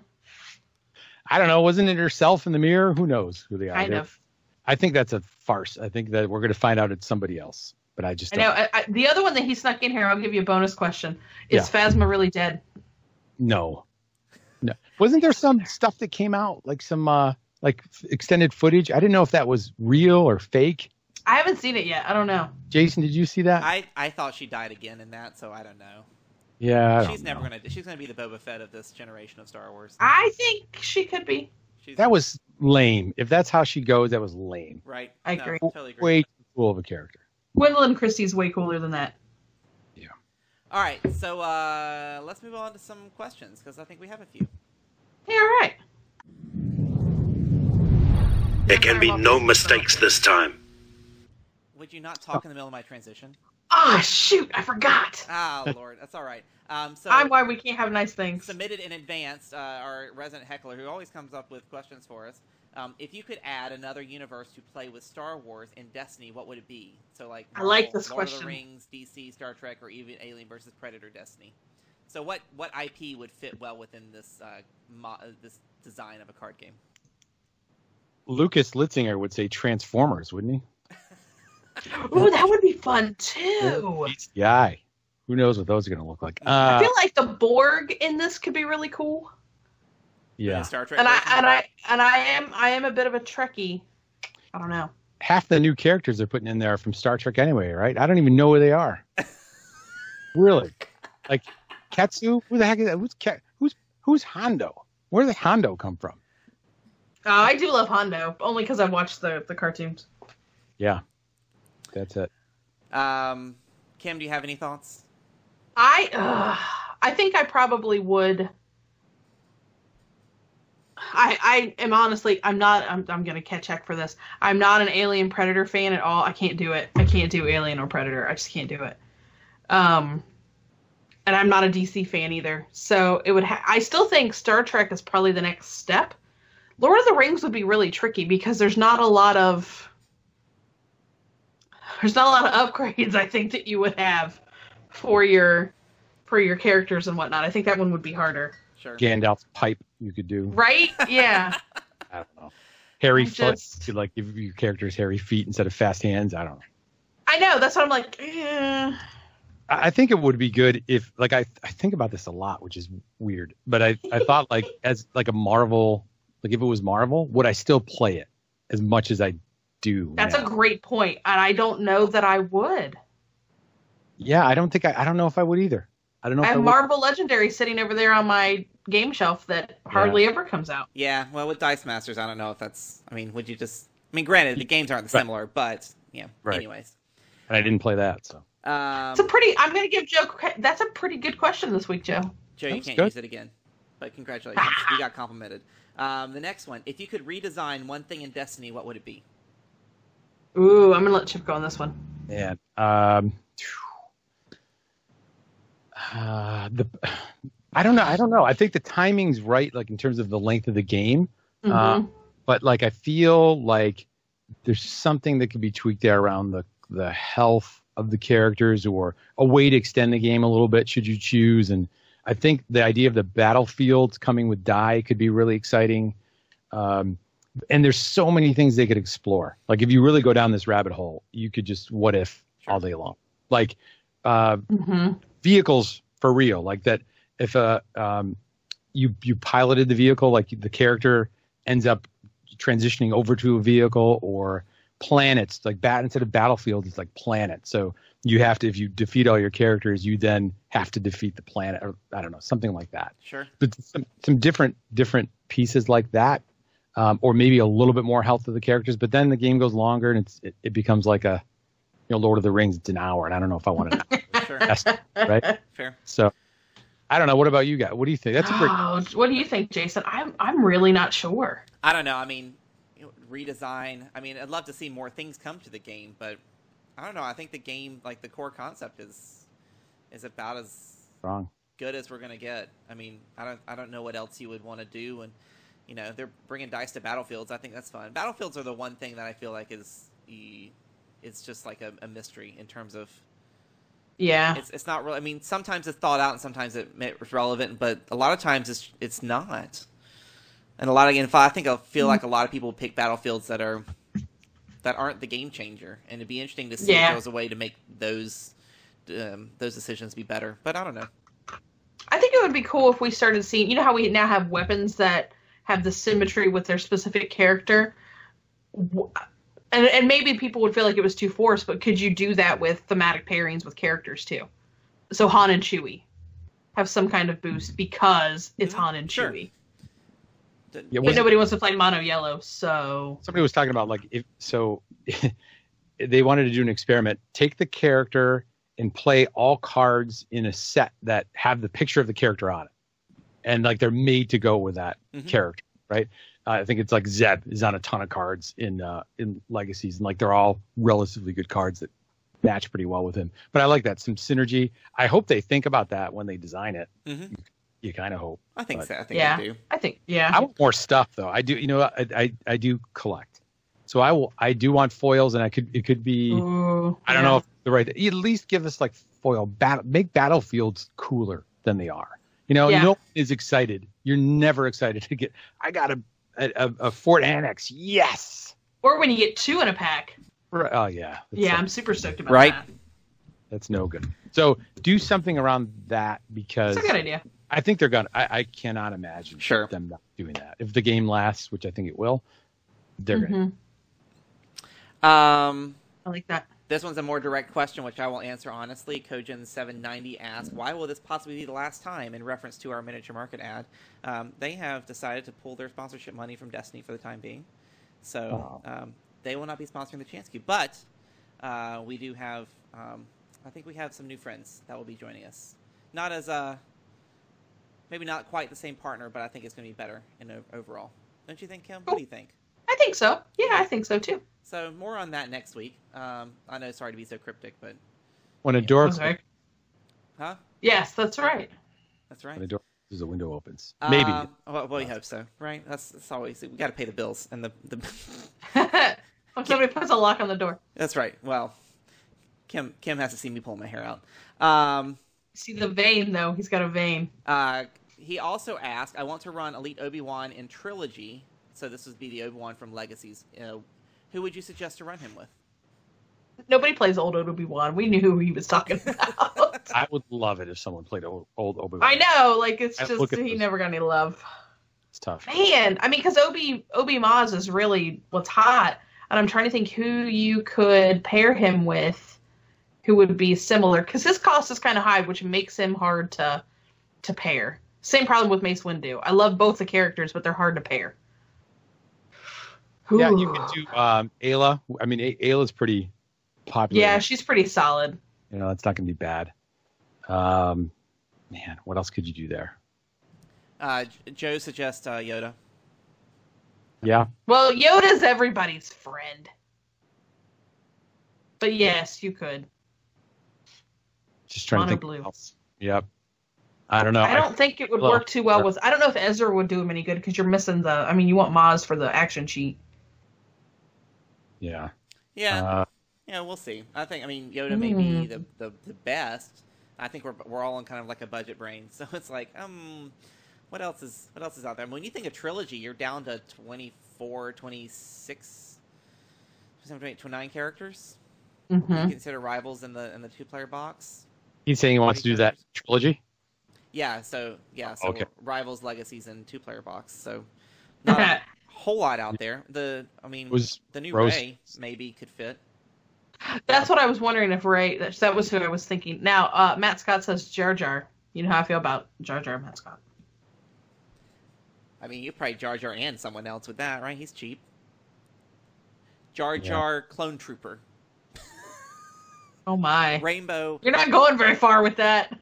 I don't know. Wasn't it herself in the mirror? Who knows who they are? Kind of. I think that's a farce. I think that we're going to find out it's somebody else. But I just don't. I know. The other one that he snuck in here, I'll give you a bonus question. Is Phasma really dead? No. Wasn't there some stuff that came out, like some like extended footage? I didn't know if that was real or fake. I haven't seen it yet. I don't know. Jason, did you see that? I thought she died again in that, so I don't know. Yeah, she's gonna be the Boba Fett of this generation of Star Wars. I think she could be. That was lame. If that's how she goes, that was lame. Right. I agree. Totally agree. Way too cool of a character. Gwendolyn Christie's way cooler than that. Yeah. All right, so let's move on to some questions because I think we have a few. Yeah, all right. There can be no mistakes this time. Would you not talk in the middle of my transition? Ah, shoot, I forgot. Oh, Lord, that's all right. So I'm why we can't have nice things. Submitted in advance, our resident heckler, who always comes up with questions for us. If you could add another universe to play with Star Wars and Destiny, what would it be? So, like, I like this Lord question. of the Rings, DC, Star Trek, or even Alien versus Predator Destiny. So, what IP would fit well within this this design of a card game? Lucas Litzinger would say Transformers, wouldn't he? Ooh, that would be fun too. Yeah. Who knows what those are going to look like? I feel like the Borg in this could be really cool. Yeah. Star Trek. And I am a bit of a Trekkie. I don't know. Half the new characters they're putting in there are from Star Trek anyway, right? I don't even know where they are. Really? Like Ketsu? Who the heck is that? Who's Hondo? Where did Hondo come from? I do love Hondo, only because I've watched the cartoons. Yeah. That's it. Kim, do you have any thoughts? I think I probably would. I am honestly, I'm gonna catch heck for this. I'm not an Alien Predator fan at all. I can't do it. I can't do Alien or Predator. I just can't do it. And I'm not a DC fan either. So it would. I still think Star Trek is probably the next step. Lord of the Rings would be really tricky because there's not a lot of upgrades. I think that you would have for your characters and whatnot. I think that one would be harder. Sure. Gandalf's pipe you could do. Right? Yeah. I don't know. Hairy foot. You could like give your characters hairy feet instead of fast hands. I don't know. I know. That's what I'm like. Eh. I think it would be good if like I think about this a lot, which is weird. But I thought like as like a Marvel, like if it was Marvel, would I still play it as much as I do? That's now? a great point, and I don't know that I would. Yeah, I don't know if I would either. I don't know. I if have I would. Marvel Legendary sitting over there on my game shelf that hardly ever comes out. Yeah, well, with Dice Masters, I don't know if that's. I mean, would you just? I mean, granted, the games aren't similar, but yeah. Right. Anyways, and I didn't play that, so. It's a pretty. I'm going to give Joe. That's a pretty good question this week, Joe. Joe, you can't good. use it again, but congratulations, you got complimented. The next one, if you could redesign one thing in Destiny, what would it be? Ooh, I'm going to let Chip go on this one. Yeah. I don't know. I think the timing's right, like in terms of the length of the game. Mm-hmm. But like I feel like there's something that could be tweaked there around the health of the characters or a way to extend the game a little bit should you choose. And I think the idea of the battlefields coming with die could be really exciting. And there's so many things they could explore. Like if you really go down this rabbit hole, you could just what if all day long. Like vehicles for real. Like that if you piloted the vehicle, like the character ends up transitioning over to a vehicle, or planets, like instead of battlefield, it's like planets. So you have to, if you defeat all your characters, you then have to defeat the planet, or I don't know, something like that. Sure. But some different pieces like that. or maybe a little bit more health to the characters. But then the game goes longer, and it becomes like a Lord of the Rings. It's an hour, and I don't know if I want to. Sure. Right? Fair. So I don't know. What about you guys? What do you think? That's a great. What do you think, Jason? I'm really not sure. I don't know. I mean, redesign. I mean, I'd love to see more things come to the game, but I don't know. I think the game, like the core concept, is about as Wrong. good as we're gonna get. I mean, I don't know what else you would want to do, and they're bringing dice to battlefields. I think that's fun. Battlefields are the one thing that I feel like it's just like a mystery in terms of. Yeah. It's not really. I mean, sometimes it's thought out and sometimes it's relevant, but a lot of times it's not. And I feel like a lot of people pick battlefields that aren't the game changer, and it'd be interesting to see if there was a way to make those decisions be better. But I don't know. I think it would be cool if we started seeing, how we now have weapons that have the symmetry with their specific character. And maybe people would feel like it was too forced, but could you do that with thematic pairings with characters too? So Han and Chewie have some kind of boost because it's Han and Sure. Chewie. Yeah, But nobody wants to play mono yellow, so somebody was talking about they wanted to do an experiment. Take the character and play all cards in a set that have the picture of the character on it, and they're made to go with that character, right? I think it's like Zeb is on a ton of cards in Legacies, and they're all relatively good cards that match pretty well with him. But I like that, some synergy. I hope they think about that when they design it. Mm-hmm. You kind of hope. I think so. I think yeah, they do. I think yeah. I want more stuff though. I do. I do collect, so I do want foils, and it could be. Ooh, I don't know if the right. At least give us foil make battlefields cooler than they are. No one is excited. You're never excited to get. I got a Fort Annex. Yes. Or when you get 2 in a pack. Right. Oh yeah. I'm super stoked about right? that. That's no good. So do something around that because That's a good idea. I think they're gonna. I cannot imagine them not doing that. If the game lasts, which I think it will, they're gonna. I like that. This one's a more direct question, which I will answer honestly. Kojin790 asked, "Why will this possibly be the last time?" In reference to our miniature market ad, they have decided to pull their sponsorship money from Destiny for the time being, so they will not be sponsoring the Chance Cube. But we do have, I think we have some new friends that will be joining us. Not as maybe not quite the same partner, but I think it's going to be better in overall. Don't you think, Kim? What do you think? I think so. Yeah, I think so too. So more on that next week. I know, sorry to be so cryptic, but when a door, huh? Yes, that's right. That's right. When a door closes, a window opens. Maybe. Well, we hope so, right? That's always we got to pay the bills and the. Somebody puts a lock on the door. That's right. Well, Kim has to see me pull my hair out. See the vein though. He's got a vein. He also asked, "I want to run Elite Obi-Wan in Trilogy." So this would be the Obi-Wan from Legacies. Who would you suggest to run him with? Nobody plays old Obi-Wan. We knew who he was talking about. I would love it if someone played old Obi-Wan. I know, it's just he never got any love. It's tough. Man, I mean, because Obi Maz is really what's hot, and I'm trying to think who you could pair him with, who would be similar, because his cost is kind of high, which makes him hard to pair. Same problem with Mace Windu. I love both the characters, but they're hard to pair. Yeah, you could do Ayla. I mean, Ayla's pretty popular. Yeah, she's pretty solid. It's not going to be bad. Man, what else could you do there? Joe suggests Yoda. Yeah. Well, Yoda's everybody's friend. But yes, you could. Just trying to think. Blue. Yep. I don't know. I don't think it would work too well with. I don't know if Ezra would do him any good because you're missing the. I mean, you want Maz for the action sheet. Yeah. Yeah. We'll see. I mean, Yoda may be the best. I think we're all on kind of like a budget brain, so it's like, what else is out there? I mean, when you think of Trilogy, you're down to 24, 26, 27, 29 characters. Mm-hmm. You consider Rivals in the 2-player box. He's saying he wants to do that Trilogy. Yeah. So okay. Rivals, Legacies, and 2-player box. So not a whole lot out there. The new Rose. Rey maybe could fit. That's what I was wondering if Rey. That was who I was thinking. Now, Matt Scott says Jar Jar. You know how I feel about Jar Jar, Matt Scott. I mean, you probably Jar Jar and someone else with that, right? He's cheap. Jar Jar Clone Trooper. Oh my. Rainbow. You're not going very far with that.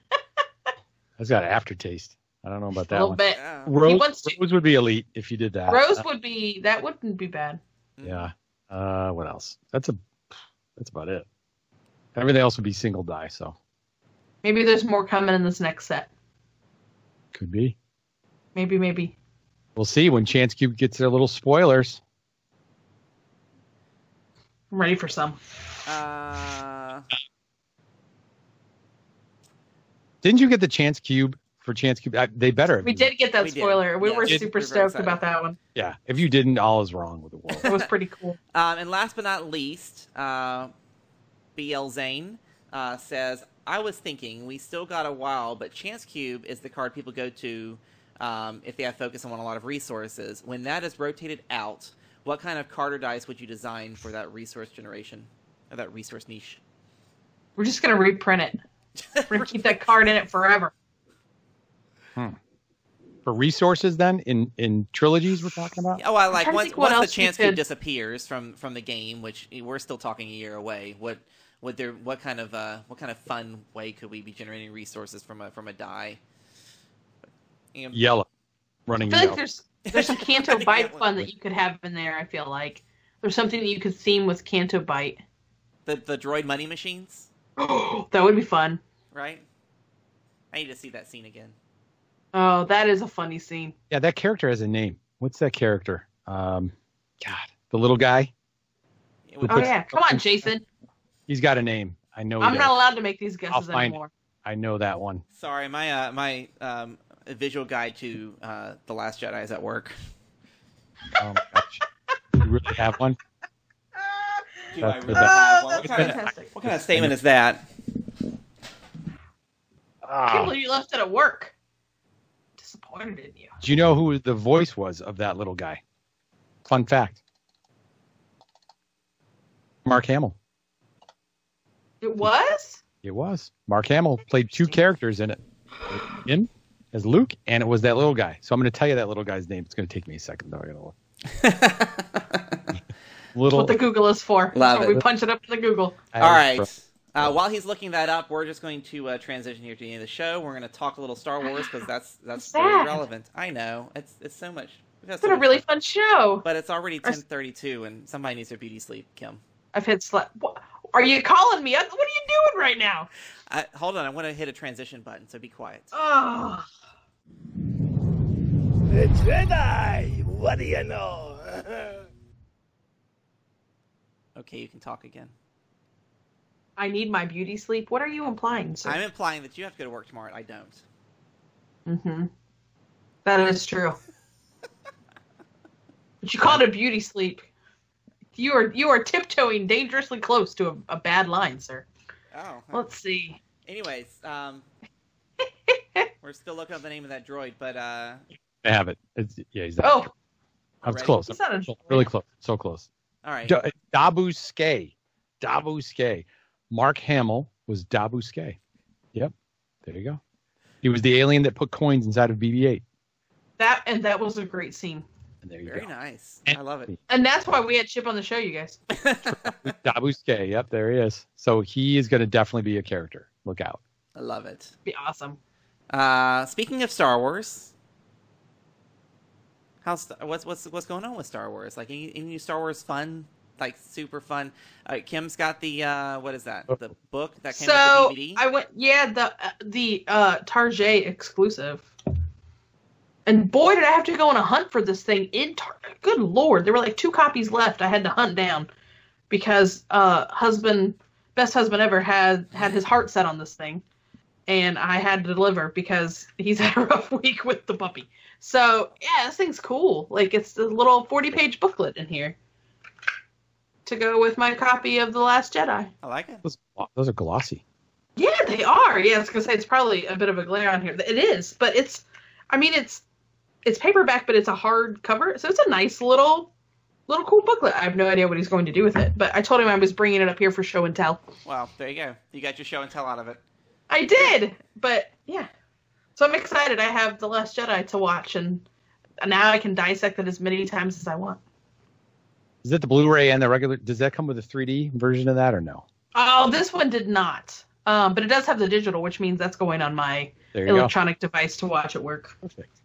That's got an aftertaste. I don't know about that A little one. bit. Yeah. Rose would be elite if you did that. Rose would be, that wouldn't be bad. Yeah. What else? That's about it. Everything else would be single die, so. Maybe there's more coming in this next set. Could be. Maybe. We'll see when Chance Cube gets their little spoilers. I'm ready for some. Didn't you get the Chance Cube for Chance Cube? They better. We did get that spoiler. We were super stoked excited about that one. Yeah. If you didn't, all is wrong with the world. It was pretty cool. And last but not least, BL Zane says, I was thinking we still got a while, but Chance Cube is the card people go to if they have focus on a lot of resources. When that is rotated out, what kind of card or dice would you design for that resource generation, or that resource niche? We're just going to reprint it. We're going to keep that card in it forever. For resources, then, in trilogies we're talking about? Oh, I like once the Chance Cube could... disappears from the game, which we're still talking a year away. What kind of fun way could we be generating resources from a die? Yellow, running. I feel yellow. like there's some Canto Bite fun that you could have in there. I feel like there's something that you could theme with Canto Bite. The droid money machines. Oh, that would be fun. Right. I need to see that scene again. Oh, that is a funny scene. Yeah, that character has a name. What's that character? God, the little guy. Oh yeah, come on, Jason. He's got a name. I know. I'm not allowed to make these guesses anymore. I know that one. Sorry, my visual guide to The Last Jedi is at work. Oh my gosh! You really have one? Do I really have one? What kind of statement is that? I can't believe you left it at work. Disappointed in you. Do you know who the voice was of that little guy? Fun fact. Mark Hamill. It was? It was. Mark Hamill played two characters in it. Him as Luke, and it was that little guy. So I'm going to tell you that little guy's name. It's going to take me a second, though. I gotta look. That's what the Google is for. Love it. We punch it up to the Google. All right. While he's looking that up, we're just going to transition here to the end of the show. We're going to talk a little Star Wars because that's very relevant. I know it's so much. It's been a really fun show. But it's already 10:32, and somebody needs their beauty sleep. Kim, I've hit slap. Are you calling me? What are you doing right now? Hold on, I want to hit a transition button, so be quiet. Oh. The Jedi. What do you know? Okay, you can talk again. I need my beauty sleep. What are you implying, sir? I'm implying that you have to go to work tomorrow. I don't. Mm-hmm. That is true. But you call it a beauty sleep. You are tiptoeing dangerously close to a bad line, sir. Oh. Let's see. Anyways, we're still looking up the name of that droid, but I have it. He's that. Oh. I was close. He's not a droid. Really close. So close. All right. Dabu Skay. Mark Hamill was Dabu Skay. Yep. There you go. He was the alien that put coins inside of BB-8. That was a great scene. And there you Very go. nice. I love it. And that's why we had Chip on the show, you guys. Dabu Skay. Yep, there he is. So he is going to definitely be a character. Look out. I love it. Be awesome. Speaking of Star Wars, what's going on with Star Wars? Like any new Star Wars fun? Like super fun. Kim's got the what is that? The book that came with the DVD. I went the Target exclusive. And boy, did I have to go on a hunt for this thing in Target. Good Lord, there were like 2 copies left. I had to hunt down because best husband ever had his heart set on this thing, and I had to deliver because he's had a rough week with the puppy. So yeah, this thing's cool. Like it's a little 40-page booklet in here to go with my copy of The Last Jedi. I like it. Those are glossy. Yeah, they are. Yeah, I was gonna say it's probably a bit of a glare on here. It is, but it's paperback, but it's a hard cover, so it's a nice little cool booklet. I have no idea what he's going to do with it, but I told him I was bringing it up here for show and tell. Well, there you go. You got your show and tell out of it. I did, but yeah. So I'm excited. I have The Last Jedi to watch, and now I can dissect it as many times as I want. Is it the Blu-ray and the regular? Does that come with a 3D version of that or no? Oh, this one did not. But it does have the digital, which means that's going on my electronic device to watch at work. Perfect.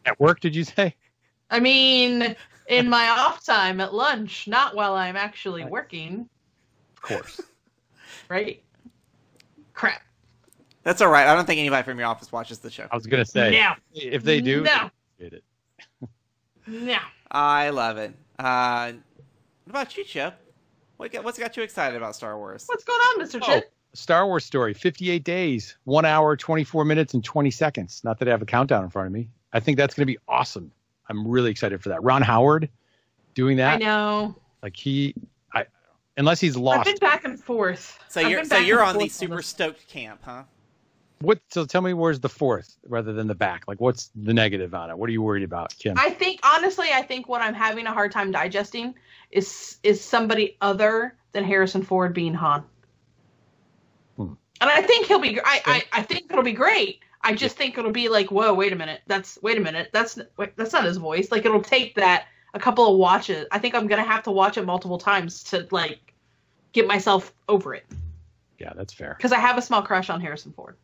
At work, did you say? I mean, in my off time at lunch, not while I'm actually working. Of course. Right? Crap. That's all right. I don't think anybody from your office watches the show. I was going to say. No. If they do, no. They it. No. I love it. What about you, Chip? What's got you excited about Star Wars? What's going on, Mr. Chip? Star Wars story, 58 days, 1 hour, 24 minutes, and 20 seconds. Not that I have a countdown in front of me. I think that's going to be awesome. I'm really excited for that. Ron Howard doing that. I know. Like unless he's lost. I've been back and forth. So you're on the super stoked camp, huh? So tell me, where's the fourth rather than the back? Like, what's the negative on it? What are you worried about, Kim? I think what I'm having a hard time digesting is somebody other than Harrison Ford being Han. And I think he'll be. I think it'll be great. I just think it'll be like, whoa, wait a minute. That's not his voice. Like, it'll take that a couple of watches. I think I'm gonna have to watch it multiple times to like get myself over it. Yeah, that's fair. Because I have a small crush on Harrison Ford.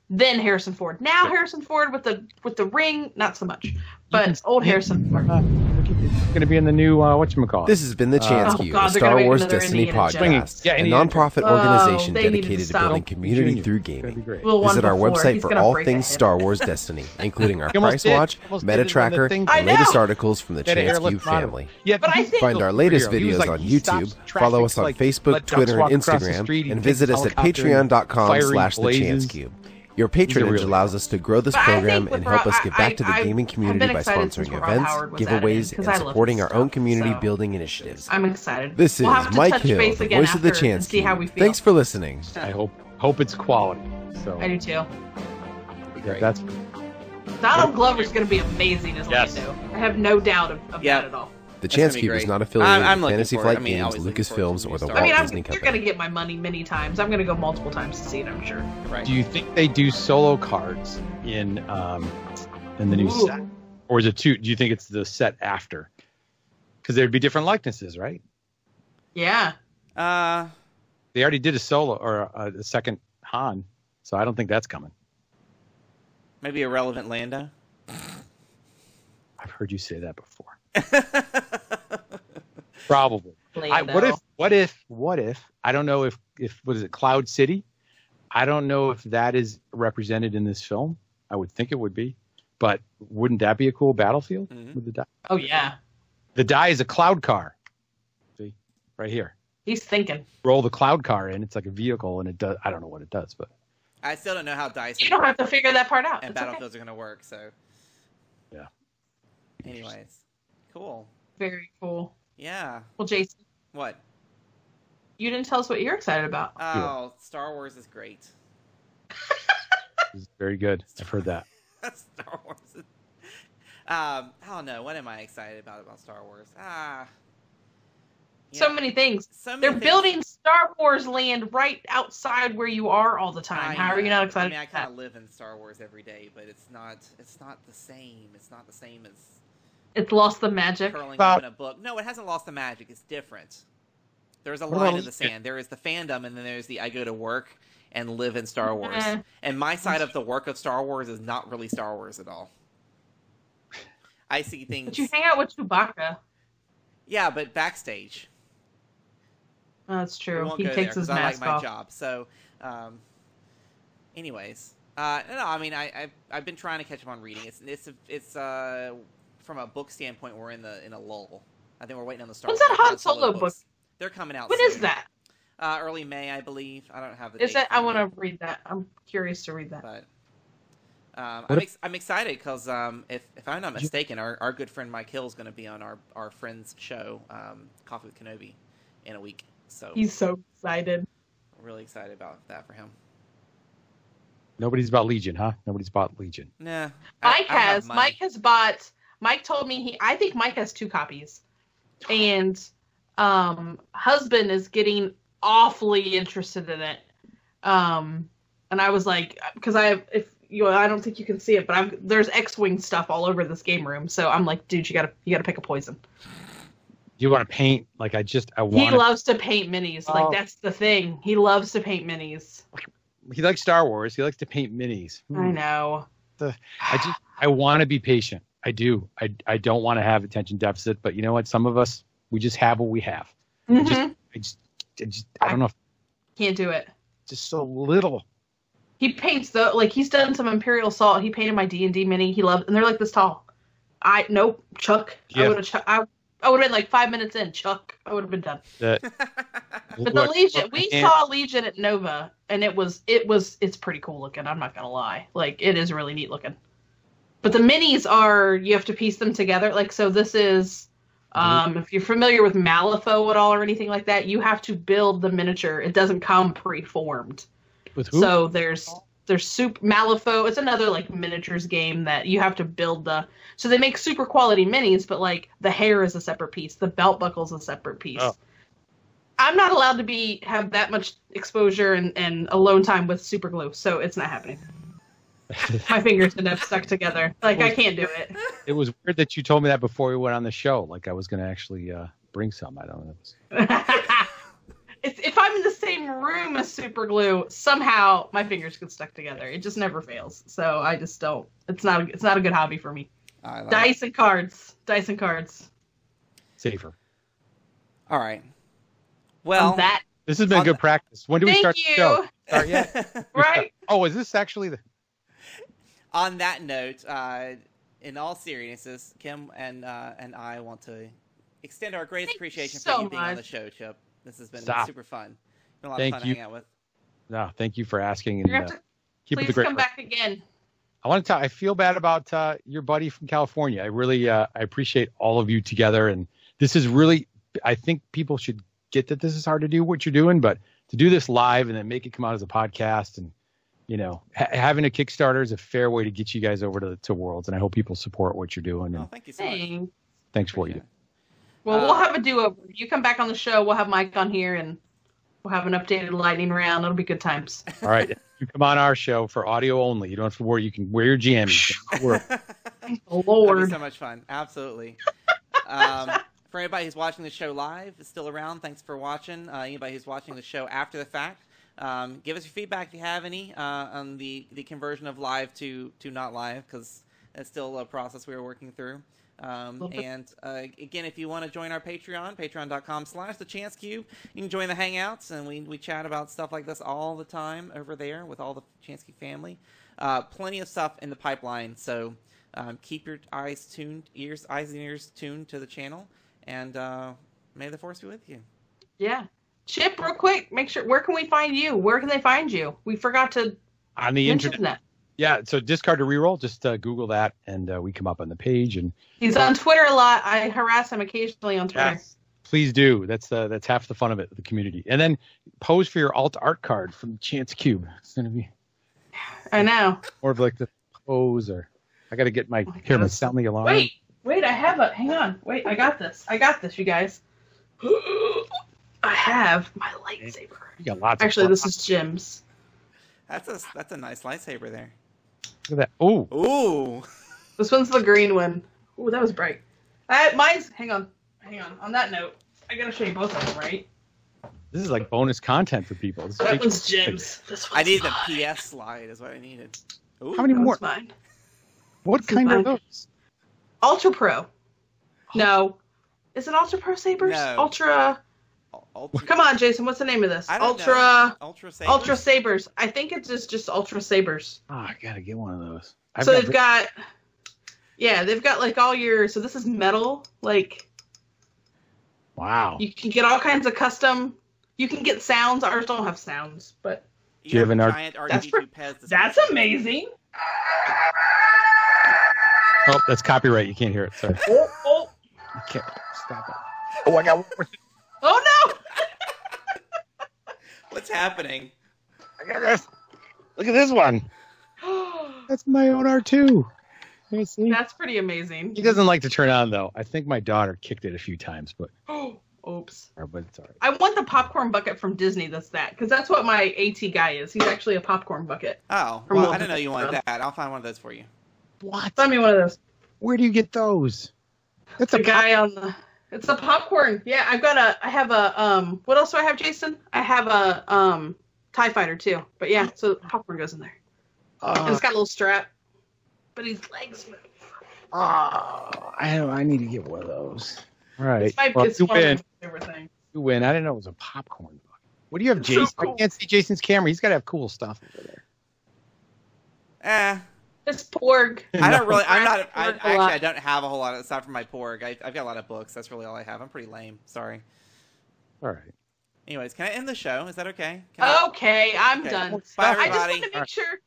Then Harrison Ford. Now Harrison Ford with the ring, not so much. But old Harrison Ford. Going to be in the new whatchamacallit. This has been the Chance Cube, a Star Wars Destiny podcast, a non-profit organization dedicated to building community through gaming. Visit our website for all things Star Wars Destiny, including our price watch, meta tracker, and latest articles from the Chance Cube family. Find our latest videos on YouTube, follow us on Facebook, Twitter, and Instagram, and visit us at patreon.com/thechancecube. Your patronage allows us to grow this program and help us give back to the gaming community by sponsoring events, giveaways, and supporting our own community building initiatives. I'm excited. This is Mike Hill, the voice of the Chance Cube. Thanks for listening. I hope it's quality. So I do too. That's Donald Glover's going to be amazing as Lando. I have no doubt of that at all. The Chance Cube is not affiliated with Fantasy Flight Games, Lucasfilms, or the Walt Disney Company. You're going to get my money many times. I'm going to go multiple times to see it, I'm sure. Right. Do you think they do solo cards in the new set? Or is it do you think it's the set after? Because there'd be different likenesses, right? Yeah. They already did a solo or a second Han, so I don't think that's coming. Maybe a relevant Lando? I've heard you say that before. Probably. What if I don't know if what is it, Cloud City? I don't know if that is represented in this film. I would think it would be, but wouldn't that be a cool battlefield with the die? Oh yeah. The die is a cloud car. See, right here. He's thinking. Roll the cloud car in. It's like a vehicle, and it does. I don't know what it does, but I still don't know how dice. You don't have to figure that part out. And battlefields are going to work. So. Yeah. Anyways. Cool. Very cool. Yeah. Well, Jason. What? You didn't tell us what you're excited about. Oh, Star Wars is great. It's very good. I've heard that. Star Wars is... I don't know. What am I excited about Star Wars? Yeah. So many things. They're building Star Wars land right outside where you are all the time. How are you not excited? I kind of live in Star Wars every day, but it's not the same. It's not the same as... It's lost the magic. Curling up in a book. No, it hasn't lost the magic. It's different. There's a line in the sand. There is the fandom, and then there's the I go to work and live in Star Wars. And my side of the work of Star Wars is not really Star Wars at all. I see things... But you hang out with Chewbacca. Yeah, but backstage. Oh, that's true. He takes his mask off. I like my job. So, anyways. No, I mean, I've been trying to catch up on reading. It's from a book standpoint, we're in a lull. I think we're waiting on the Star Wars. When's that Han Solo book? They're coming out soon. When is that? Early May, I believe. I don't have the date. I want to read that. I'm curious to read that. But I'm excited because if I'm not mistaken, our good friend Mike Hill is going to be on our friend's show, Coffee with Kenobi, in a week. So he's so excited. I'm really excited about that for him. Nobody's bought Legion, huh? Nobody's bought Legion. Nah. Mike has bought. Mike told me I think Mike has 2 copies, and husband is getting awfully interested in it. And I was like, because if I don't think you can see it, but there's X-Wing stuff all over this game room. So I'm like, dude, you gotta pick a poison. You want to paint? Like I want. He loves to paint minis. Like that's the thing. He loves to paint minis. He likes Star Wars. He likes to paint minis. I know. I want to be patient. I do. I don't want to have attention deficit, but you know what? Some of us, we just have what we have. Mm-hmm. I don't know. Can't do it. Just so little. He paints he's done some Imperial Assault. He painted my D&D mini. He loves, and they're like this tall. Nope, Chuck. Yeah. I would have been like 5 minutes in, Chuck. I would have been done. But the Legion, we saw Legion at Nova, and it's pretty cool looking. I'm not gonna lie, like it is really neat looking. But the minis you have to piece them together. Like so, this is if you're familiar with Malifaux at all or anything like that, you have to build the miniature. It doesn't come pre-formed. With who? So there's Malifaux. It's another like miniatures game that you have to build so they make super quality minis, but like the hair is a separate piece, the belt buckle's a separate piece. Oh. I'm not allowed to have that much exposure and alone time with super glue, so it's not happening. My fingers end up stuck together. Like I can't do it. It was weird that you told me that before we went on the show. Like I was going to actually bring some. I don't know. If I'm in the same room as super glue, somehow my fingers get stuck together. It just never fails. So I just don't. It's not a good hobby for me. Dice and cards. Safer. All right. Well, this has been good practice. When do we start the show? Start yet? Right. Oh, is this actually the? On that note, in all seriousness, Kim and I want to extend our greatest appreciation for you being on the show, Chip. This has been super fun. Been a lot of fun to hang out with. No, thank you for asking. And keep please it the great come back again. I want to tell. I feel bad about your buddy from California. I really I appreciate all of you together, and this is really. I think people should get that this is hard to do what you're doing, but to do this live and then make it come out as a podcast, and having a Kickstarter is a fair way to get you guys over to Worlds, and I hope people support what you're doing. And thank you so much. Thanks for what you do. Well, we'll have a do-over. You come back on the show, we'll have Mike on here, and we'll have an updated lightning round. It'll be good times. All right. You come on our show for audio only. You don't have to worry. You can wear your jammies. Lord. That'd be so much fun. Absolutely. For anybody who's watching the show live, is still around, thanks for watching. Anybody who's watching the show after the fact, give us your feedback if you have any on the conversion of live to not live, because that's still a process we are working through. Again, if you want to join our Patreon, patreon.com/thechanccube, you can join the Hangouts, and we chat about stuff like this all the time over there with all the Chance Cube family. Plenty of stuff in the pipeline, so keep your eyes and ears tuned to the channel, and may the force be with you. Yeah. Chip, real quick, make sure, where can we find you? Where can they find you? We forgot to on the internet. Yeah, so Discard to Reroll, just Google that, and we come up on the page. And he's on Twitter a lot. I harass him occasionally on Twitter. Yes, please do. That's half the fun of it, the community. And then pose for your alt art card from Chance Cube. It's gonna be. I know. Or like the pose, or I got to get my sound the alarm. Wait, I have a. Hang on. Wait, I got this, you guys. I have my lightsaber. You got lots. Actually, this is Jim's. That's a nice lightsaber there. Look at that. Ooh. Ooh. This one's the green one. Ooh, that was bright. Mine's. Hang on. On that note, I gotta show you both of them, right? This is like bonus content for people. That one's Jim's. This one's I needed a PS slide, is what I needed. Ooh. How many more? Mine. What kind are those? Ultra Pro. No. Is it Ultra Pro sabers? No. Ultra. Come on, Jason. What's the name of this? Ultra Sabers. Ultra Sabers. I think it's just Ultra Sabers. Oh, I gotta get one of those. They've got like all your. So this is metal. Like. Wow. You can get all kinds of custom. You can get sounds. Ours don't have sounds, but. Do you have an giant That's amazing. Oh, that's copyright. You can't hear it. Sorry. Oh. You can't stop it. Oh, I got one more. Oh no! What's happening? I got this. Look at this one. That's my own R2. That's pretty amazing. He doesn't like to turn on though. I think my daughter kicked it a few times, but. Oh Oops. But it's all right. I want the popcorn bucket from Disney. Because that's what my AT guy is. He's actually a popcorn bucket. Oh, From well, Walt I didn't know you wanted Disney that. I'll find one of those for you. What? Send me one of those. Where do you get those? That's The guy on the. It's a popcorn. Yeah, I have a what else do I have, Jason? I have a TIE Fighter too. But yeah, so popcorn goes in there. And it's got a little strap. But his legs move. I need to get one of those. All right. It's you one of win. my favorite things. You win. I didn't know it was a popcorn bucket. What do you have, It's Jason? so cool. I can't see Jason's camera. He's got to have cool stuff over there. It's Porg. I don't really. I'm not. Porg a lot. I don't have a whole lot of stuff from my Porg. I've got a lot of books. That's really all I have. I'm pretty lame. Sorry. All right. Anyways, can I end the show? Is that okay? Okay, I'm Okay. done. Bye, I just everybody. want to make sure.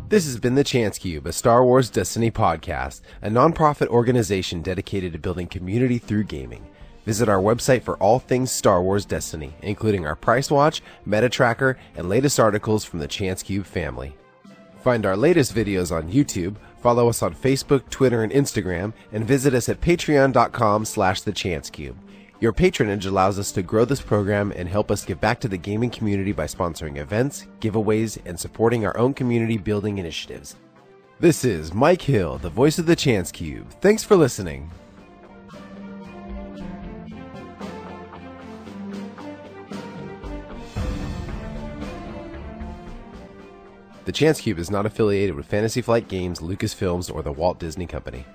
This has been The Chance Cube, a Star Wars Destiny podcast, a non-profit organization dedicated to building community through gaming. Visit our website for all things Star Wars Destiny, including our price watch, meta tracker, and latest articles from the Chance Cube family. Find our latest videos on YouTube, follow us on Facebook, Twitter, and Instagram, and visit us at patreon.com/thechancecube. Your patronage allows us to grow this program and help us give back to the gaming community by sponsoring events, giveaways, and supporting our own community building initiatives. This is Mike Hill, the voice of the Chance Cube. Thanks for listening. The Chance Cube is not affiliated with Fantasy Flight Games, Lucasfilms, or the Walt Disney Company.